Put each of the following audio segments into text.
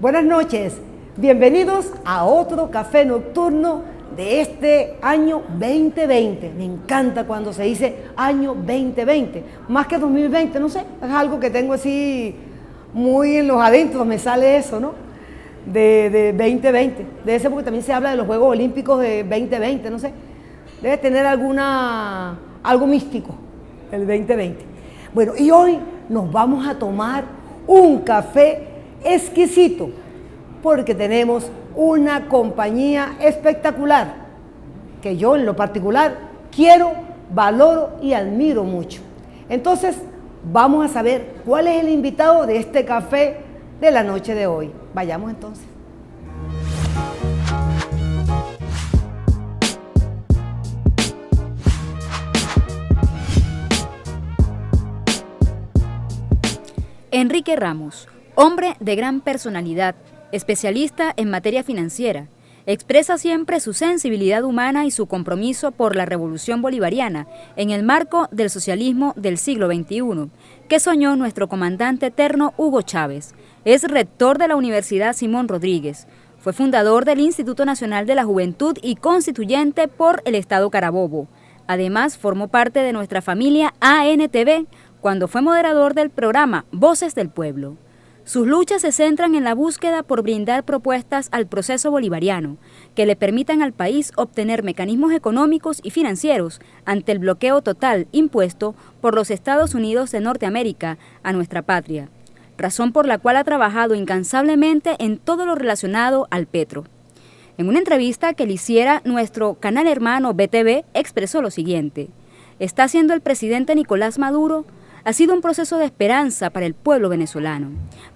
Buenas noches, bienvenidos a otro café nocturno de este año 2020. Me encanta cuando se dice año 2020, más que 2020, no sé, es algo que tengo así muy en los adentros, me sale eso, ¿no? De 2020, debe ser porque también se habla de los Juegos Olímpicos de 2020, no sé, debe tener algo místico el 2020. Bueno, y hoy nos vamos a tomar un café exquisito porque tenemos una compañía espectacular que yo en lo particular quiero, valoro y admiro mucho. Entonces vamos a saber cuál es el invitado de este café de la noche de hoy. Vayamos entonces. Enrique Ramos, hombre de gran personalidad, especialista en materia financiera, expresa siempre su sensibilidad humana y su compromiso por la revolución bolivariana en el marco del socialismo del siglo XXI, que soñó nuestro comandante eterno Hugo Chávez. Es rector de la Universidad Simón Rodríguez. Fue fundador del Instituto Nacional de la Juventud y constituyente por el Estado Carabobo. Además, formó parte de nuestra familia ANTV, cuando fue moderador del programa Voces del Pueblo. Sus luchas se centran en la búsqueda por brindar propuestas al proceso bolivariano que le permitan al país obtener mecanismos económicos y financieros ante el bloqueo total impuesto por los Estados Unidos de Norteamérica a nuestra patria, razón por la cual ha trabajado incansablemente en todo lo relacionado al petro. En una entrevista que le hiciera nuestro canal hermano BTV, expresó lo siguiente: está siendo el presidente Nicolás Maduro. Ha sido un proceso de esperanza para el pueblo venezolano,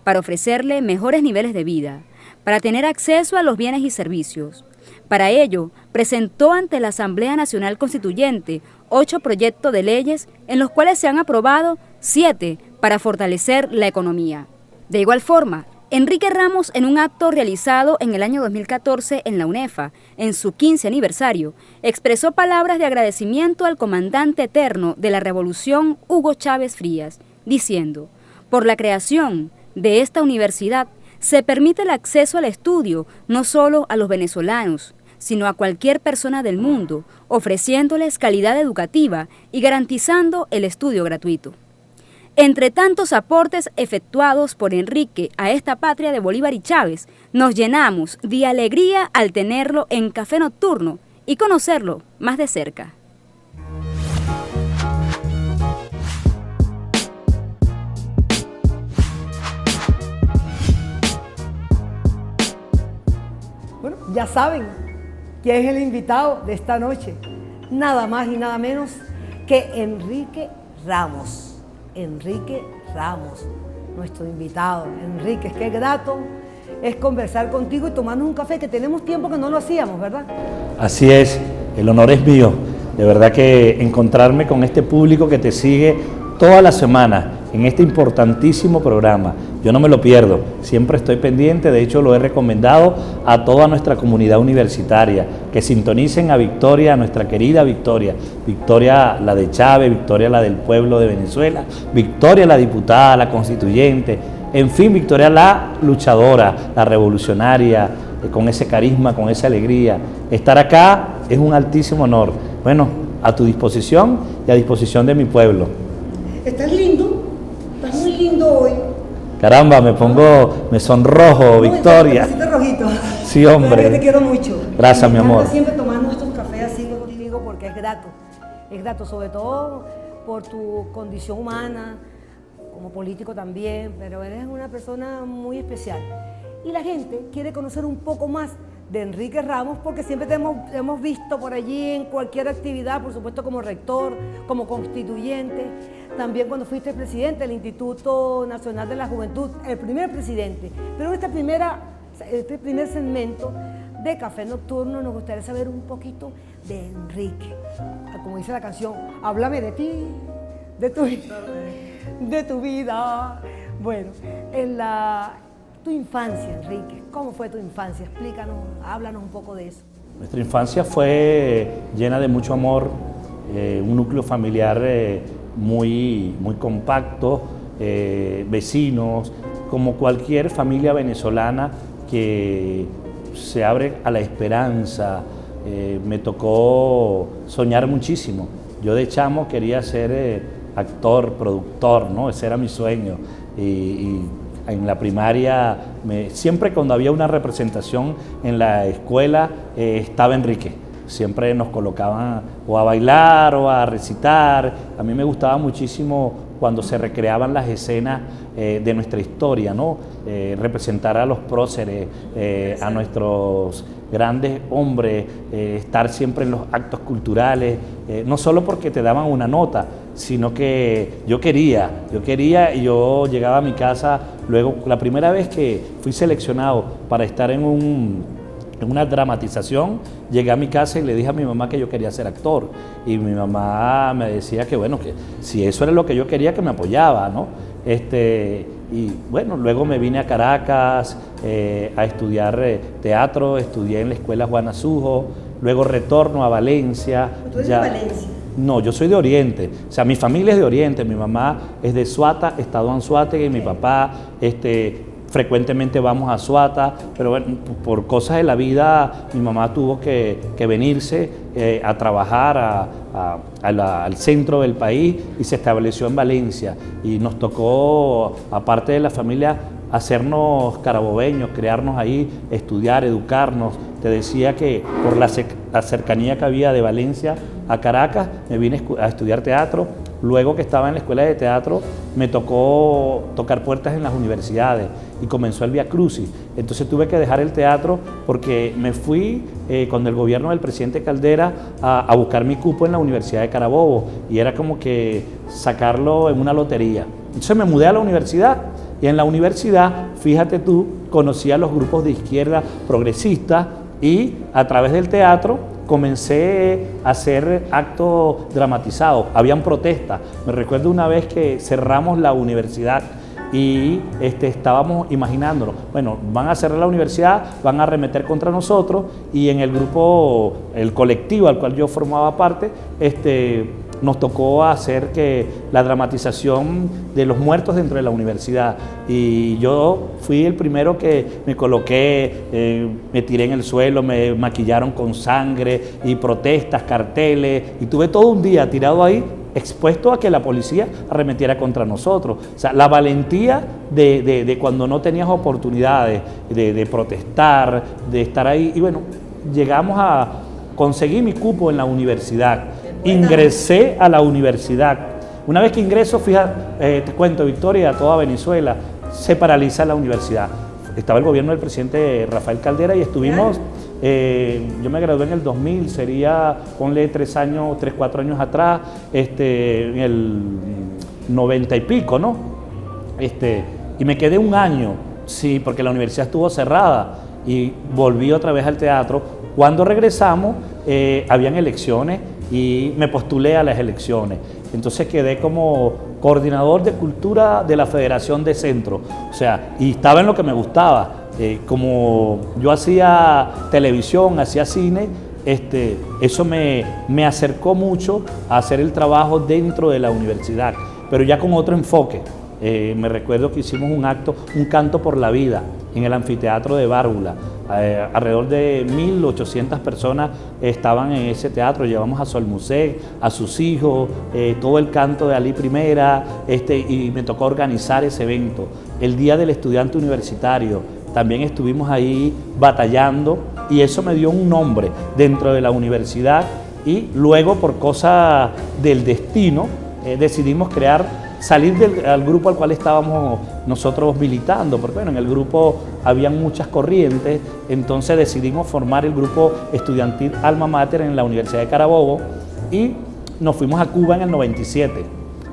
para ofrecerle mejores niveles de vida, para tener acceso a los bienes y servicios. Para ello, presentó ante la Asamblea Nacional Constituyente 8 proyectos de leyes, en los cuales se han aprobado 7 para fortalecer la economía. De igual forma, Enrique Ramos, en un acto realizado en el año 2014 en la UNEFA, en su 15 aniversario, expresó palabras de agradecimiento al comandante eterno de la revolución Hugo Chávez Frías, diciendo: por la creación de esta universidad se permite el acceso al estudio no solo a los venezolanos, sino a cualquier persona del mundo, ofreciéndoles calidad educativa y garantizando el estudio gratuito. Entre tantos aportes efectuados por Enrique a esta patria de Bolívar y Chávez, nos llenamos de alegría al tenerlo en Café Nocturno y conocerlo más de cerca. Bueno, ya saben quién es el invitado de esta noche. Nada más y nada menos que Enrique Ramos. Enrique Ramos, nuestro invitado. Enrique, qué grato es conversar contigo y tomarnos un café, que tenemos tiempo que no lo hacíamos, ¿verdad? Así es, el honor es mío. De verdad que encontrarme con este público que te sigue toda la semana en este importantísimo programa, yo no me lo pierdo, siempre estoy pendiente, de hecho lo he recomendado a toda nuestra comunidad universitaria, que sintonicen a Victoria, a nuestra querida Victoria, Victoria la de Chávez, Victoria la del pueblo de Venezuela, Victoria la diputada, la constituyente, en fin, Victoria la luchadora, la revolucionaria, con ese carisma, con esa alegría. Estar acá es un altísimo honor. Bueno, a tu disposición y a disposición de mi pueblo. Estás lindo, estás muy lindo hoy. Caramba, me sonrojo, Victoria. Necesitas rojito. Sí, hombre. Yo te quiero mucho. Gracias, mi amor. Siempre tomar nuestros cafés así contigo porque es grato sobre todo por tu condición humana, como político también, pero eres una persona muy especial. Y la gente quiere conocer un poco más de Enrique Ramos porque siempre te hemos visto por allí en cualquier actividad, por supuesto como rector, como constituyente, también cuando fuiste presidente del Instituto Nacional de la Juventud, el primer presidente. Pero en este primer segmento de Café Nocturno nos gustaría saber un poquito de Enrique. Como dice la canción, háblame de ti, de tu vida. Bueno, tu infancia, Enrique, ¿cómo fue tu infancia? Explícanos, háblanos un poco de eso. Nuestra infancia fue llena de mucho amor, un núcleo familiar muy compacto, vecinos, como cualquier familia venezolana que se abre a la esperanza, me tocó soñar muchísimo. Yo de chamo quería ser actor, productor, ¿no? Ese era mi sueño. Y en la primaria, siempre cuando había una representación en la escuela, estaba Enrique. Siempre nos colocaban o a bailar o a recitar. A mí me gustaba muchísimo cuando se recreaban las escenas de nuestra historia, ¿no? Representar a los próceres, a nuestros grandes hombres, estar siempre en los actos culturales, no solo porque te daban una nota, sino que yo quería y yo llegaba a mi casa. Luego, la primera vez que fui seleccionado para estar en una dramatización, llegué a mi casa y le dije a mi mamá que yo quería ser actor, y mi mamá me decía que bueno, que si eso era lo que yo quería, que me apoyaba, ¿no? Y bueno, luego me vine a Caracas a estudiar teatro, estudié en la escuela Juana Sujo, luego retorno a Valencia. ¿Tú eres de Valencia? No, yo soy de Oriente, o sea, mi familia es de Oriente, mi mamá es de Suata, estado Anzoátegui, y mi papá, frecuentemente vamos a Suata, pero bueno, por cosas de la vida mi mamá tuvo que venirse a trabajar al centro del país y se estableció en Valencia, y nos tocó, aparte de la familia, hacernos carabobeños, crearnos ahí, estudiar, educarnos. Te decía que por la cercanía que había de Valencia a Caracas, me vine a estudiar teatro. Luego que estaba en la escuela de teatro, me tocó tocar puertas en las universidades y comenzó el Vía Crucis. Entonces tuve que dejar el teatro porque me fui con el gobierno del presidente Caldera a buscar mi cupo en la Universidad de Carabobo, y era como que sacarlo en una lotería. Entonces me mudé a la universidad, y en la universidad, fíjate tú, conocí a los grupos de izquierda progresistas, y a través del teatro comencé a hacer actos dramatizados. Habían protestas. Me recuerdo una vez que cerramos la universidad y estábamos imaginándonos, bueno, van a cerrar la universidad, van a arremeter contra nosotros, y en el grupo, el colectivo al cual yo formaba parte, nos tocó hacer que la dramatización de los muertos dentro de la universidad, y yo fui el primero que me coloqué, me tiré en el suelo, me maquillaron con sangre y protestas, carteles, y tuve todo un día tirado ahí, expuesto a que la policía arremetiera contra nosotros. O sea, la valentía de cuando no tenías oportunidades de protestar, de estar ahí. Y bueno, llegamos a conseguir mi cupo en la universidad. Ingresé a la universidad. Una vez que ingreso, fíjate, te cuento, Victoria, a toda Venezuela, se paraliza la universidad. Estaba el gobierno del presidente Rafael Caldera y estuvimos, yo me gradué en el 2000, sería, ponle 3, 4 años atrás, en el 90 y pico, ¿no? Y me quedé un año, sí, porque la universidad estuvo cerrada, y volví otra vez al teatro. Cuando regresamos, habían elecciones y me postulé a las elecciones. Entonces quedé como coordinador de cultura de la Federación de Centro, o sea, y estaba en lo que me gustaba. Como yo hacía televisión, hacía cine, eso me acercó mucho a hacer el trabajo dentro de la universidad, pero ya con otro enfoque. Me recuerdo que hicimos un canto por la vida en el anfiteatro de Bárbula. Alrededor de 1.800 personas estaban en ese teatro. Llevamos a Sol Musek, a sus hijos, todo el canto de Ali Primera, y me tocó organizar ese evento. El Día del Estudiante Universitario, también estuvimos ahí batallando, y eso me dio un nombre dentro de la universidad, y luego, por cosa del destino, decidimos salir del grupo al cual estábamos nosotros militando, porque bueno, en el grupo habían muchas corrientes. Entonces decidimos formar el grupo estudiantil Alma Mater en la Universidad de Carabobo, y nos fuimos a Cuba en el 97.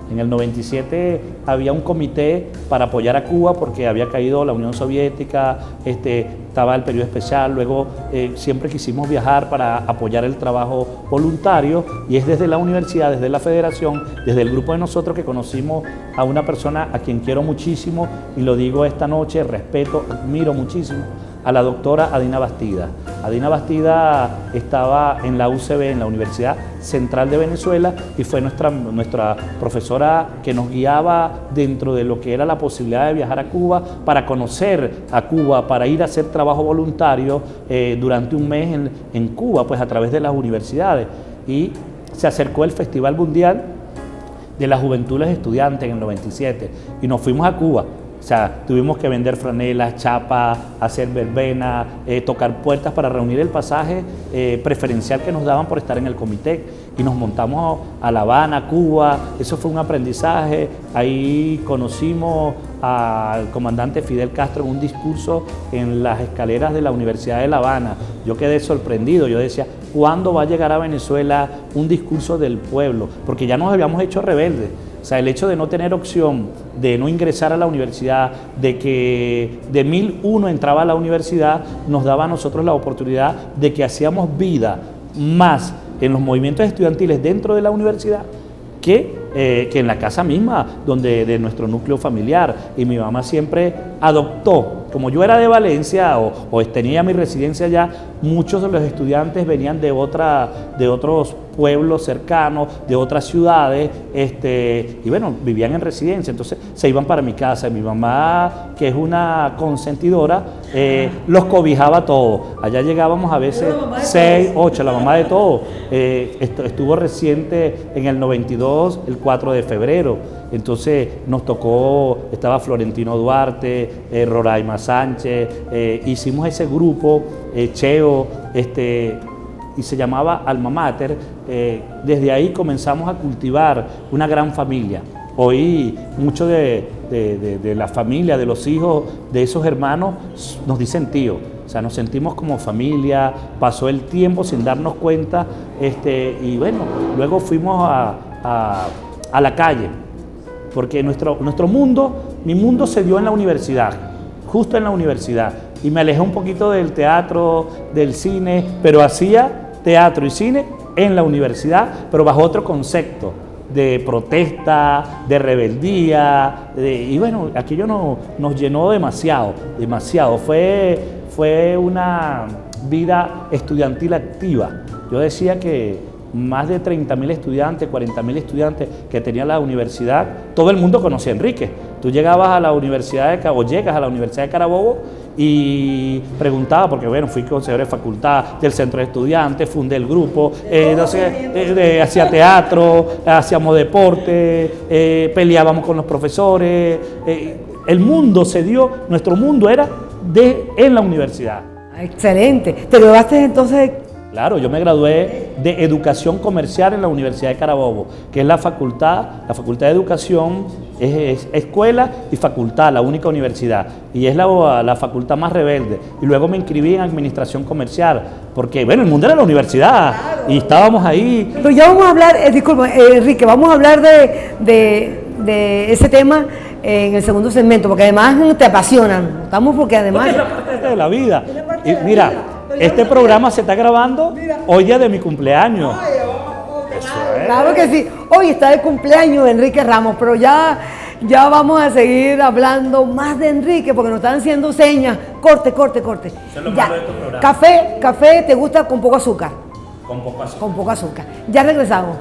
En el 97 había un comité para apoyar a Cuba porque había caído la Unión Soviética, estaba el periodo especial. Luego siempre quisimos viajar para apoyar el trabajo voluntario, y es desde la universidad, desde la federación, desde el grupo de nosotros, que conocimos a una persona a quien quiero muchísimo, y lo digo esta noche, respeto, admiro muchísimo, a la doctora Adina Bastida. Adina Bastida estaba en la UCB, en la Universidad Central de Venezuela, y fue nuestra profesora que nos guiaba dentro de lo que era la posibilidad de viajar a Cuba, para conocer a Cuba, para ir a hacer trabajo voluntario durante un mes en Cuba, pues a través de las universidades. Y se acercó el Festival Mundial de las Juventudes Estudiantes en el 97 y nos fuimos a Cuba. O sea, tuvimos que vender franelas, chapas, hacer verbena, tocar puertas para reunir el pasaje preferencial que nos daban por estar en el comité. Y nos montamos a La Habana, Cuba. Eso fue un aprendizaje. Ahí conocimos al comandante Fidel Castro en un discurso en las escaleras de la Universidad de La Habana. Yo quedé sorprendido. Yo decía, ¿cuándo va a llegar a Venezuela un discurso del pueblo? Porque ya nos habíamos hecho rebeldes. O sea, el hecho de no tener opción, de no ingresar a la universidad, de que de 1001 entraba a la universidad, nos daba a nosotros la oportunidad de que hacíamos vida más en los movimientos estudiantiles dentro de la universidad que en la casa misma, de nuestro núcleo familiar. Y mi mamá siempre adoptó, como yo era de Valencia o tenía mi residencia allá, muchos de los estudiantes venían de otros pueblos cercanos, de otras ciudades, y bueno, vivían en residencia, entonces se iban para mi casa. Mi mamá, que es una consentidora, los cobijaba todos. Allá llegábamos a veces 6, 8, la mamá de todos. Estuvo reciente en el 92, el 4 de febrero, entonces nos tocó, estaba Florentino Duarte, Roraima Sánchez, hicimos ese grupo, Cheo, y se llamaba Alma Mater. Desde ahí comenzamos a cultivar una gran familia. Hoy muchos de la familia, de los hijos de esos hermanos, nos dicen tío. O sea, nos sentimos como familia. Pasó el tiempo sin darnos cuenta, y bueno, luego fuimos a la calle, porque nuestro mundo, mi mundo se dio en la universidad, justo en la universidad, y me alejé un poquito del teatro, del cine, pero hacía teatro y cine en la universidad, pero bajo otro concepto de protesta, de rebeldía, y bueno, aquello nos llenó demasiado. Fue una vida estudiantil activa. Yo decía que más de 30.000 estudiantes, 40.000 estudiantes que tenía la universidad, todo el mundo conocía a Enrique. Tú llegabas a la Universidad de Carabobo, llegas a la Universidad de Carabobo y preguntaba, porque bueno, fui consejero de facultad del centro de estudiantes, fundé el grupo, hacía teatro, hacíamos deporte, peleábamos con los profesores. El mundo se dio, nuestro mundo era en la universidad. Excelente. ¿Te graduaste entonces? Claro, yo me gradué de Educación Comercial en la Universidad de Carabobo, que es la facultad de Educación, es escuela y facultad, la única universidad, y es la facultad más rebelde. Y luego me inscribí en Administración Comercial, porque bueno, el mundo era la universidad, claro, y estábamos ahí. Pero ya vamos a hablar, disculpa, Enrique, vamos a hablar de ese tema en el segundo segmento, porque además te apasionan, estamos porque además... Es la parte de la vida. Y mira, este programa se está grabando hoy día de mi cumpleaños. Claro que sí. Hoy está de cumpleaños Enrique Ramos, pero ya vamos a seguir hablando más de Enrique porque nos están haciendo señas. Corte. Ya. Café, ¿te gusta con poco azúcar? Con poco azúcar. Con poco azúcar. Ya regresamos.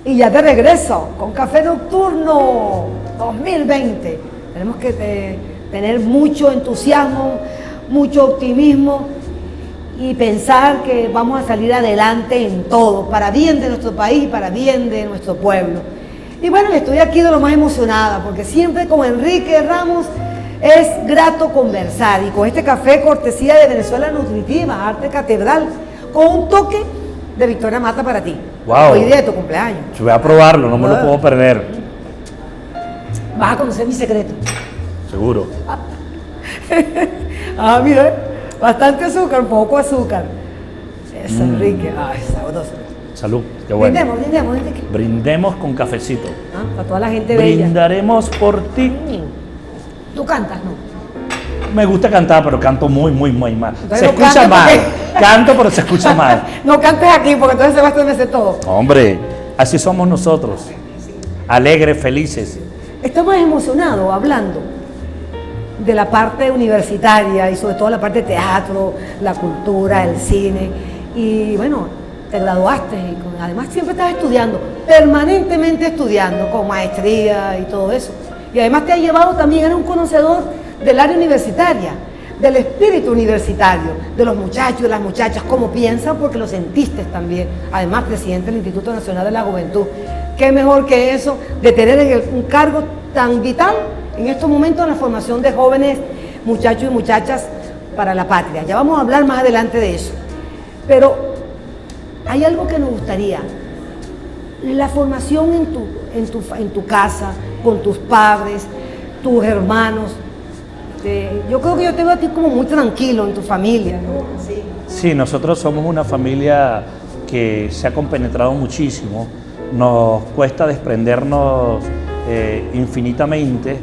Y ya de regreso con Café Nocturno 2020. Tenemos que tener mucho entusiasmo, mucho optimismo y pensar que vamos a salir adelante en todo, para bien de nuestro país, para bien de nuestro pueblo. Y bueno, estoy aquí de lo más emocionada, porque siempre con Enrique Ramos es grato conversar. Y con este café cortesía de Venezuela Nutritiva, Arte Catedral, con un toque de Victoria Mata para ti. Wow. Hoy día de tu cumpleaños. Yo voy a probarlo, no me lo puedo perder. Vas a conocer mi secreto. Seguro. Mira, bastante azúcar, poco azúcar. Es Enrique. Sabroso. Salud, qué bueno. Brindemos. Brindemos con cafecito. Para toda la gente bella. Brindaremos por ti. ¿Tú cantas, no? Me gusta cantar, pero canto muy mal. Entonces Se no escucha cantes mal. porque- Canto, pero se escucha mal. No cantes aquí porque entonces Sebastián me sé todo. Hombre, así somos nosotros. Alegres, felices. Estamos emocionados hablando de la parte universitaria y sobre todo la parte de teatro, la cultura, el cine. Y bueno, te graduaste y además siempre estás estudiando, permanentemente estudiando, con maestría y todo eso. Y además te ha llevado también, eres un conocedor del área universitaria, del espíritu universitario, de los muchachos, de las muchachas, cómo piensan, porque lo sentiste también. Además, presidente del Instituto Nacional de la Juventud. ¿Qué mejor que eso de tener un cargo tan vital en estos momentos en la formación de jóvenes muchachos y muchachas para la patria? Ya vamos a hablar más adelante de eso. Pero hay algo que nos gustaría. La formación en tu casa, con tus padres, tus hermanos. Yo creo que yo te veo a ti como muy tranquilo en tu familia, ¿no? Sí, nosotros somos una familia que se ha compenetrado muchísimo. Nos cuesta desprendernos infinitamente.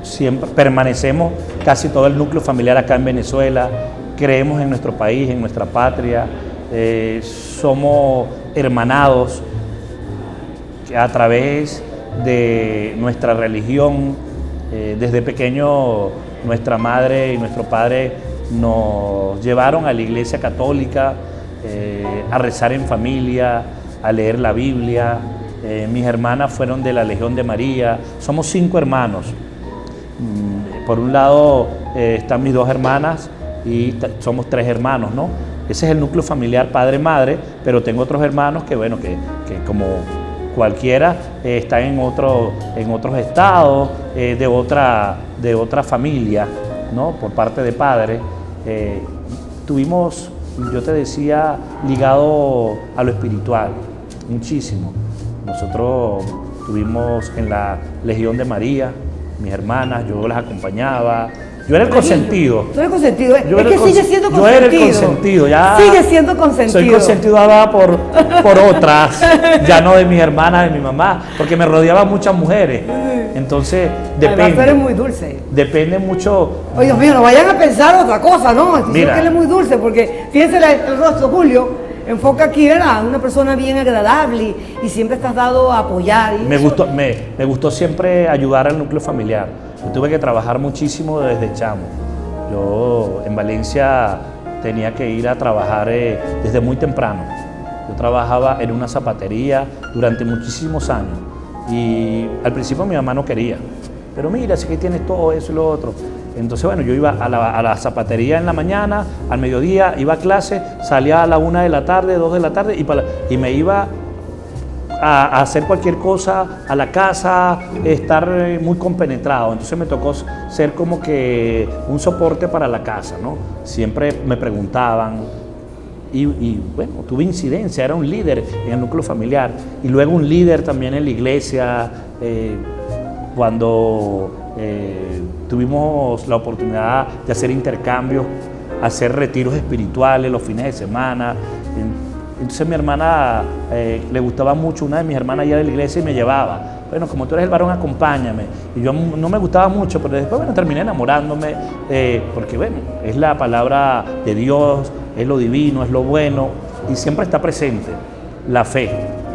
Siempre permanecemos casi todo el núcleo familiar acá en Venezuela. Creemos en nuestro país, en nuestra patria. Somos hermanados a través de nuestra religión. Desde pequeño nuestra madre y nuestro padre nos llevaron a la iglesia católica a rezar en familia, a leer la Biblia. Mis hermanas fueron de la Legión de María. Somos 5 hermanos. Por un lado están mis 2 hermanas y somos 3 hermanos, ¿no? Ese es el núcleo familiar padre-madre, pero tengo otros hermanos que, bueno, que como cualquiera están en otros estados, de otra familia, ¿no? Por parte de padre. Tuvimos, yo te decía, ligado a lo espiritual, muchísimo. Nosotros tuvimos en la Legión de María, mis hermanas, yo las acompañaba. Yo era el consentido. Tú eres consentido. Es Yo era que el sigue siendo consentido. Yo era el consentido. Ya sigue siendo consentido. soy consentido ahora por otras, ya no de mis hermanas, de mi mamá, porque me rodeaban muchas mujeres. Entonces, Además, tú eres depende. muy dulce. Depende mucho. Oye, Dios mío, no vayan a pensar otra cosa, ¿no? Dicen Mira. que él es muy dulce, porque fíjense el rostro, Julio. Enfoca aquí, ¿verdad? Una persona bien agradable y siempre estás dado a apoyar. Y Me eso- gustó siempre ayudar al núcleo familiar. Yo tuve que trabajar muchísimo desde chamo. Yo en Valencia tenía que ir a trabajar desde muy temprano. Yo trabajaba en una zapatería durante muchísimos años y al principio mi mamá no quería. Pero mira, si que tienes todo eso y lo otro. Entonces, bueno, yo iba a la zapatería en la mañana, al mediodía iba a clase, salía a la 1 de la tarde, 2 de la tarde y me iba a hacer cualquier cosa a la casa, estar muy compenetrado. Entonces me tocó ser como que un soporte para la casa, ¿no? Siempre me preguntaban y bueno, tuve incidencia, era un líder en el núcleo familiar y luego un líder también en la iglesia. Cuando tuvimos la oportunidad de hacer intercambios, hacer retiros espirituales los fines de semana. Entonces mi hermana le gustaba mucho, una de mis hermanas allá de la iglesia y me llevaba. Bueno, como tú eres el varón, acompáñame. Y yo no me gustaba mucho, pero después, bueno, terminé enamorándome, porque bueno, es la palabra de Dios, es lo divino, es lo bueno, y siempre está presente la fe,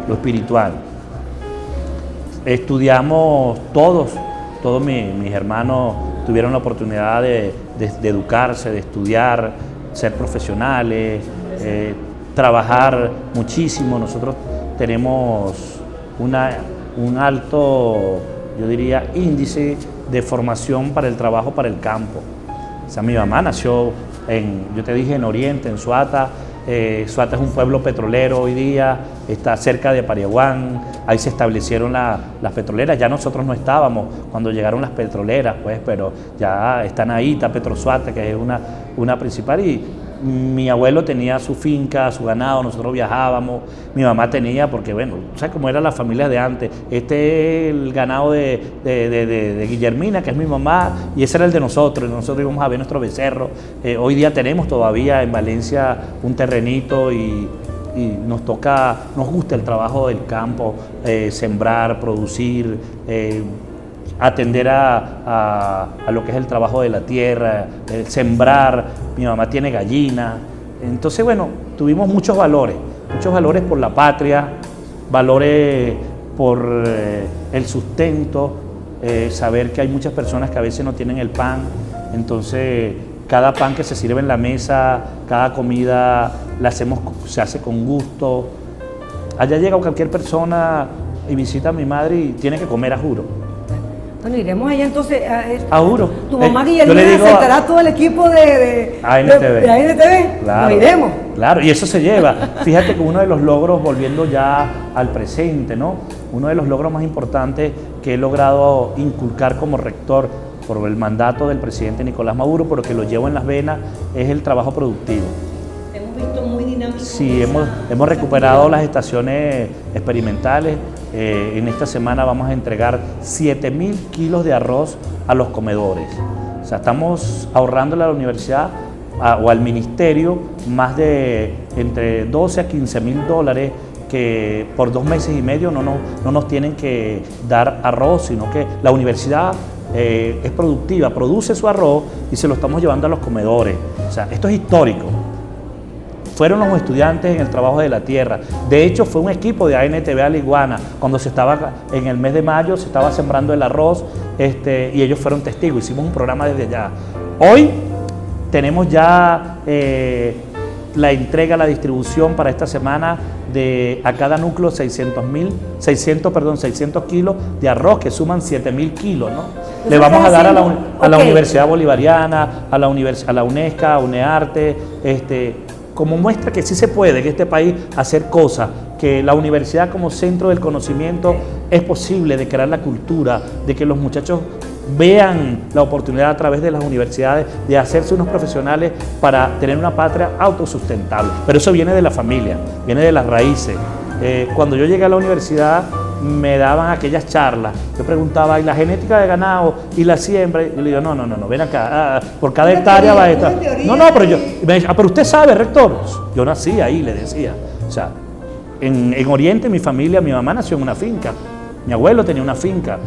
lo espiritual. Estudiamos todos mis hermanos tuvieron la oportunidad de educarse, de estudiar, ser profesionales, trabajar muchísimo. Nosotros tenemos un alto, yo diría, índice de formación para el trabajo, para el campo. O sea, mi mamá nació yo te dije, en Oriente, en Suata. Suata es un pueblo petrolero hoy día, está cerca de Pariaguán, ahí se establecieron las petroleras. Ya nosotros no estábamos cuando llegaron las petroleras, pues, pero ya están ahí, está Petrosuata, que es una principal, y mi abuelo tenía su finca, su ganado, nosotros viajábamos, mi mamá tenía, porque bueno, ¿sabes cómo eran las familias de antes? Este es el ganado de Guillermina, que es mi mamá, y ese era el de nosotros, y nosotros íbamos a ver nuestro becerro. Hoy día tenemos todavía en Valencia un terrenito y y nos gusta el trabajo del campo, sembrar, producir, atender a lo que es el trabajo de la tierra, sembrar. Mi mamá tiene gallinas. Entonces, bueno, tuvimos muchos valores por la patria, valores por el sustento, saber que hay muchas personas que a veces no tienen el pan. Entonces, cada pan que se sirve en la mesa, cada comida se hace con gusto. Allá llega cualquier persona y visita a mi madre y tiene que comer, a juro. Bueno, iremos allá entonces. A juro. Tu mamá Guillermina aceptará todo el equipo de ANTV. Claro, nos iremos. Claro, y eso se lleva. Fíjate que uno de los logros, volviendo ya al presente, ¿no? Uno de los logros más importantes que he logrado inculcar como rector por el mandato del presidente Nicolás Maduro, porque lo llevo en las venas, es el trabajo productivo. Hemos visto muy dinámico. Sí, hemos recuperado las estaciones experimentales. En esta semana vamos a entregar 7.000 kilos de arroz a los comedores. O sea, estamos ahorrándole a la universidad o al ministerio más de entre 12 a 15.000 dólares que por 2 meses y medio no nos tienen que dar arroz, sino que la universidad es productiva, produce su arroz y se lo estamos llevando a los comedores. O sea, esto es histórico. Fueron los estudiantes en el trabajo de la tierra. De hecho, fue un equipo de ANTV a La Iguana. Cuando en el mes de mayo, se estaba sembrando el arroz y ellos fueron testigos. Hicimos un programa desde allá. Hoy tenemos ya la entrega, la distribución para esta semana a cada núcleo 600 kilos de arroz, que suman 7.000 kilos, ¿no? Le vamos a dar a la Universidad Bolivariana, a la UNESCA, a UNEARTE, como muestra que sí se puede en este país hacer cosas, que la universidad como centro del conocimiento es posible, de crear la cultura, de que los muchachos vean la oportunidad a través de las universidades de hacerse unos profesionales para tener una patria autosustentable. Pero eso viene de la familia, viene de las raíces. Cuando yo llegué a la universidad me daban aquellas charlas. Yo preguntaba, ¿y la genética de ganado y la siembra? Y yo le digo, no, ven acá, por cada hectárea va esta. No, pero yo, me dice, pero usted sabe, rector. Yo nací ahí, le decía. O sea, en Oriente, mi familia, mi mamá nació en una finca, mi abuelo tenía una finca.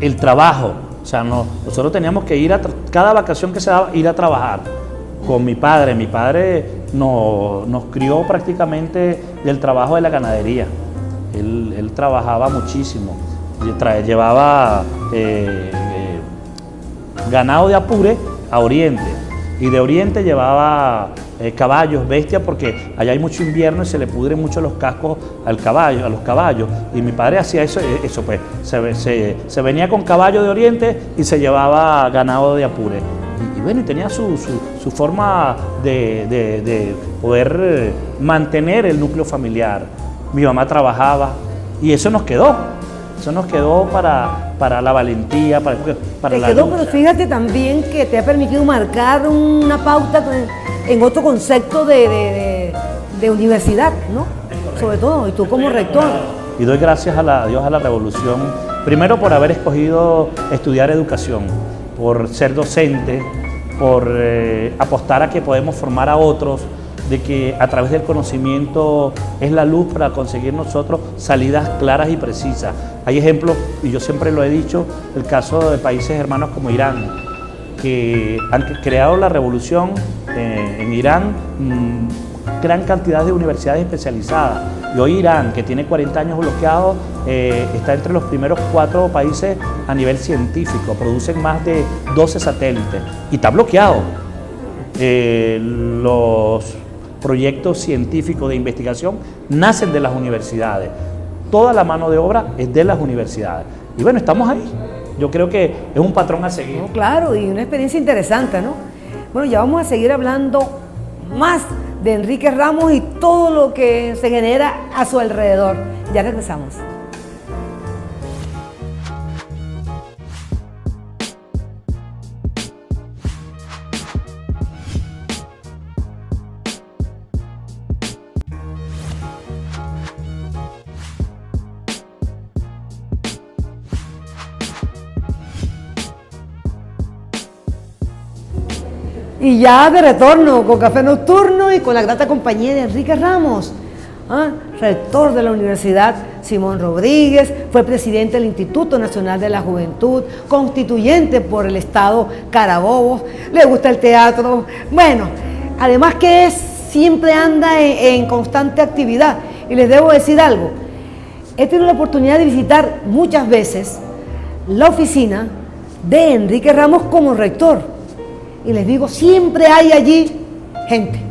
El trabajo, o sea, nosotros teníamos que ir cada vacación que se daba, ir a trabajar con mi padre. Mi padre nos crió prácticamente del trabajo de la ganadería. Él trabajaba muchísimo, llevaba ganado de Apure a Oriente, y de Oriente llevaba caballos, bestias, porque allá hay mucho invierno y se le pudren mucho los cascos a los caballos, y mi padre hacía eso pues, se venía con caballo de Oriente y se llevaba ganado de Apure, y bueno, y tenía su forma de poder mantener el núcleo familiar. Mi mamá trabajaba y eso nos quedó para la valentía, para la lucha. Pero fíjate también que te ha permitido marcar una pauta en otro concepto de universidad, ¿no? Sobre todo, y tú como rector. Y doy gracias a Dios, a la revolución, primero por haber escogido estudiar educación, por ser docente, por apostar a que podemos formar a otros, de que a través del conocimiento es la luz para conseguir nosotros salidas claras y precisas. Hay ejemplos, y yo siempre lo he dicho, el caso de países hermanos como Irán, que han creado la revolución en Irán, gran cantidad de universidades especializadas. Y hoy Irán, que tiene 40 años bloqueado, está entre los primeros 4 países a nivel científico, producen más de 12 satélites y está bloqueado. Los proyectos científicos de investigación nacen de las universidades. Toda la mano de obra es de las universidades. Y bueno, estamos ahí. Yo creo que es un patrón a seguir. No, claro, y una experiencia interesante, ¿no? Bueno, ya vamos a seguir hablando más de Enrique Ramos y todo lo que se genera a su alrededor. Ya regresamos. Y ya de retorno con Café Nocturno y con la grata compañía de Enrique Ramos, rector de la Universidad Simón Rodríguez, fue presidente del Instituto Nacional de la Juventud, constituyente por el Estado Carabobo, le gusta el teatro, bueno, además que siempre anda en constante actividad. Y les debo decir algo, he tenido la oportunidad de visitar muchas veces la oficina de Enrique Ramos como rector. Y les digo, siempre hay allí gente.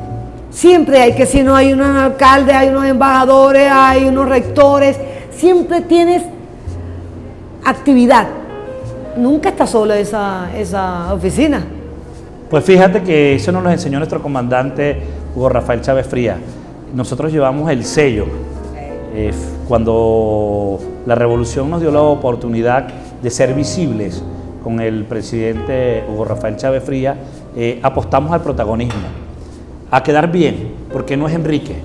Siempre hay, que si no hay unos alcaldes, hay unos embajadores, hay unos rectores. Siempre tienes actividad. Nunca está sola esa oficina. Pues fíjate que eso nos lo enseñó nuestro comandante Hugo Rafael Chávez Frías. Nosotros llevamos el sello. Cuando la revolución nos dio la oportunidad de ser visibles con el presidente Hugo Rafael Chávez Frías, apostamos al protagonismo, a quedar bien, porque no es Enrique,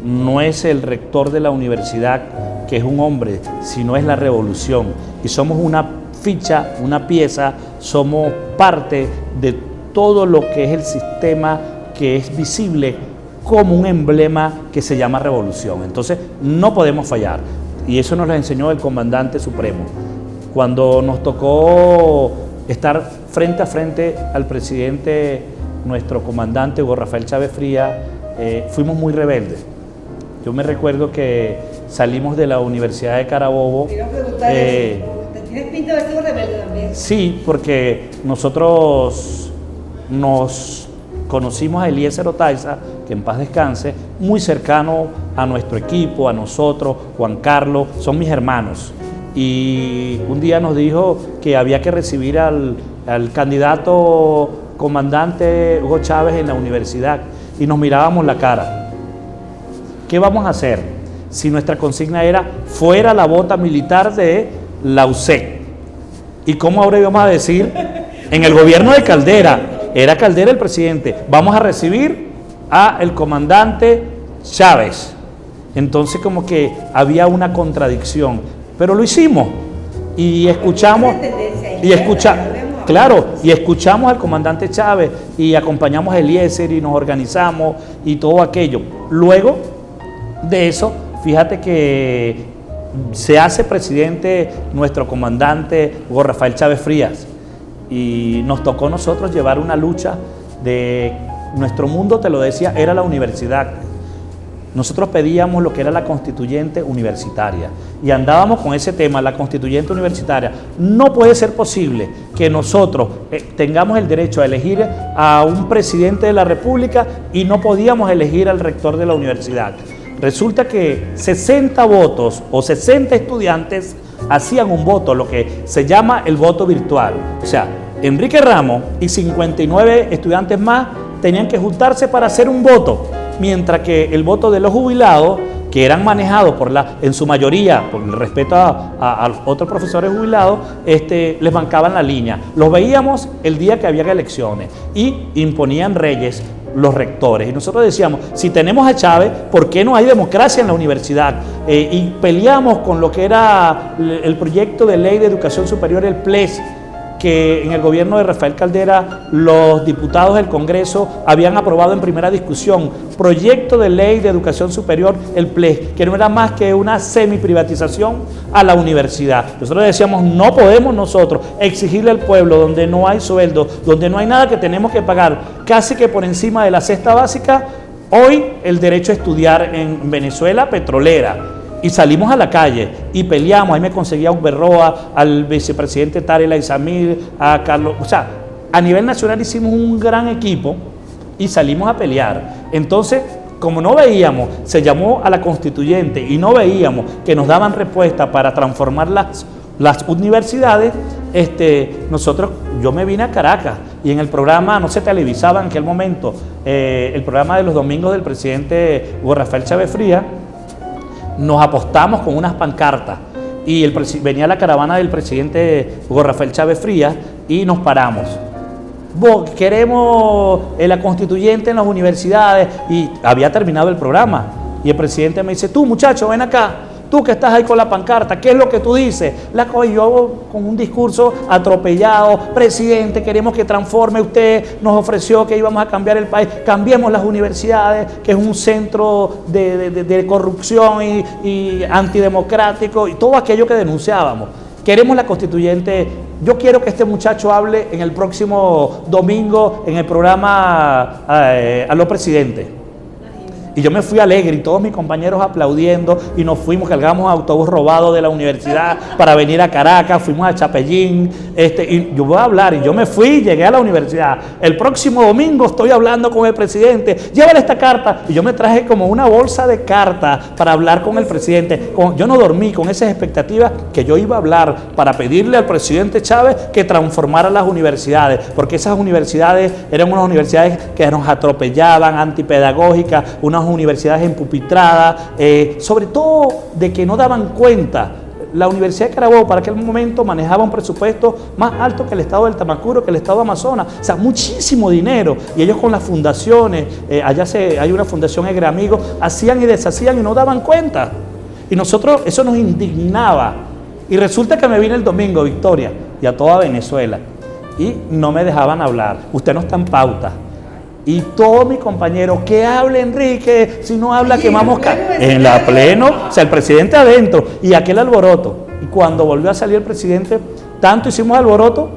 no es el rector de la universidad que es un hombre, sino es la revolución. Y somos una ficha, una pieza, somos parte de todo lo que es el sistema que es visible como un emblema que se llama revolución. Entonces no podemos fallar, y eso nos lo enseñó el comandante supremo. Cuando nos tocó estar frente a frente al presidente, nuestro comandante Hugo Rafael Chávez Frías, fuimos muy rebeldes. Yo me recuerdo que salimos de la Universidad de Carabobo. ¿Tienes pinta de ser rebelde también? Sí, porque nosotros nos conocimos a Eliezer Otaiza, que en paz descanse, muy cercano a nuestro equipo, a nosotros, Juan Carlos, son mis hermanos. Y un día nos dijo que había que recibir al candidato comandante Hugo Chávez en la universidad, y nos mirábamos la cara. ¿Qué vamos a hacer si nuestra consigna era fuera la bota militar de la UCE? ¿Y cómo ahora íbamos a decir en el gobierno de Caldera? Era Caldera el presidente. Vamos a recibir a el comandante Chávez. Entonces como que había una contradicción, pero lo hicimos y escuchamos y escuchamos al comandante Chávez y acompañamos a Eliezer y nos organizamos y todo aquello. Luego de eso, fíjate que se hace presidente nuestro comandante Hugo Rafael Chávez Frías, y nos tocó a nosotros llevar una lucha de nuestro mundo, te lo decía, era la universidad. Nosotros pedíamos lo que era la constituyente universitaria y andábamos con ese tema, la constituyente universitaria. No puede ser posible que nosotros tengamos el derecho a elegir a un presidente de la República y no podíamos elegir al rector de la universidad. Resulta que 60 votos o 60 estudiantes hacían un voto, lo que se llama el voto virtual. O sea, Enrique Ramos y 59 estudiantes más tenían que juntarse para hacer un voto, mientras que el voto de los jubilados, que eran manejados en su mayoría, por el respeto a otros profesores jubilados, les bancaban la línea. Los veíamos el día que había elecciones y imponían reyes los rectores. Y nosotros decíamos, si tenemos a Chávez, ¿por qué no hay democracia en la universidad? Y peleamos con lo que era el proyecto de ley de educación superior, el PLES, que en el gobierno de Rafael Caldera los diputados del Congreso habían aprobado en primera discusión, proyecto de ley de educación superior, el PLES, que no era más que una semiprivatización a la universidad. Nosotros decíamos, no podemos nosotros exigirle al pueblo, donde no hay sueldo, donde no hay nada, que tenemos que pagar casi que por encima de la cesta básica, hoy el derecho a estudiar en Venezuela petrolera. Y salimos a la calle y peleamos. Ahí me conseguía a Berroa, al vicepresidente Tarek Aizamir, a Carlos. O sea, a nivel nacional hicimos un gran equipo y salimos a pelear. Entonces, como no veíamos, se llamó a la constituyente y no veíamos que nos daban respuesta para transformar las universidades, yo me vine a Caracas y en el programa, no se televisaba en aquel momento, el programa de los domingos del presidente Hugo Rafael Chávez Frías, nos apostamos con unas pancartas y venía la caravana del presidente Hugo Rafael Chávez Frías y nos paramos. Queremos la constituyente en las universidades, y había terminado el programa y el presidente me dice, tú muchacho, ven acá. Tú que estás ahí con la pancarta, ¿qué es lo que tú dices? Y yo hago con un discurso atropellado, presidente, queremos que transforme usted, nos ofreció que íbamos a cambiar el país, cambiemos las universidades, que es un centro de corrupción y antidemocrático, y todo aquello que denunciábamos. Queremos la constituyente. Yo quiero que este muchacho hable en el próximo domingo en el programa Aló Presidente. Y yo me fui alegre y todos mis compañeros aplaudiendo y nos fuimos, cargamos autobús robado de la universidad para venir a Caracas, fuimos a Chapellín, y yo voy a hablar y yo me fui, llegué a la universidad. El próximo domingo estoy hablando con el presidente, llévale esta carta. Y yo me traje como una bolsa de cartas para hablar con el presidente. Yo no dormí con esas expectativas que yo iba a hablar para pedirle al presidente Chávez que transformara las universidades, porque esas universidades eran unas universidades que nos atropellaban, antipedagógicas, unas universidades empupitradas, sobre todo de que no daban cuenta. La Universidad de Carabobo para aquel momento manejaba un presupuesto más alto que el estado del Tamacuro, que el estado de Amazonas, o sea, muchísimo dinero, y ellos con las fundaciones, hay una fundación Egre Amigos, hacían y deshacían y no daban cuenta, y nosotros, eso nos indignaba, y resulta que me vine el domingo, Victoria, y a toda Venezuela, y no me dejaban hablar. Usted no está en pauta. Y todos mis compañeros, que hable Enrique, si no habla quemamos en la pleno, o sea, el presidente adentro, y aquel alboroto. Y cuando volvió a salir el presidente, tanto hicimos alboroto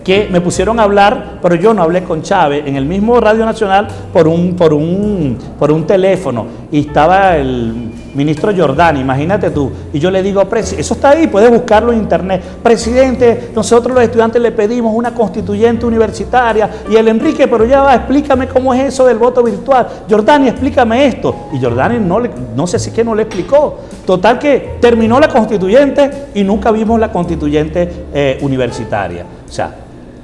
que me pusieron a hablar, pero yo no hablé con Chávez, en el mismo Radio Nacional por un teléfono, y estaba el ministro Jordani, imagínate tú, y yo le digo, eso está ahí, puedes buscarlo en internet, presidente, nosotros los estudiantes le pedimos una constituyente universitaria, y el Enrique, pero ya va, explícame cómo es eso del voto virtual, Jordani, explícame esto, y Jordani no sé si que no le explicó, total que terminó la constituyente y nunca vimos la constituyente universitaria, o sea,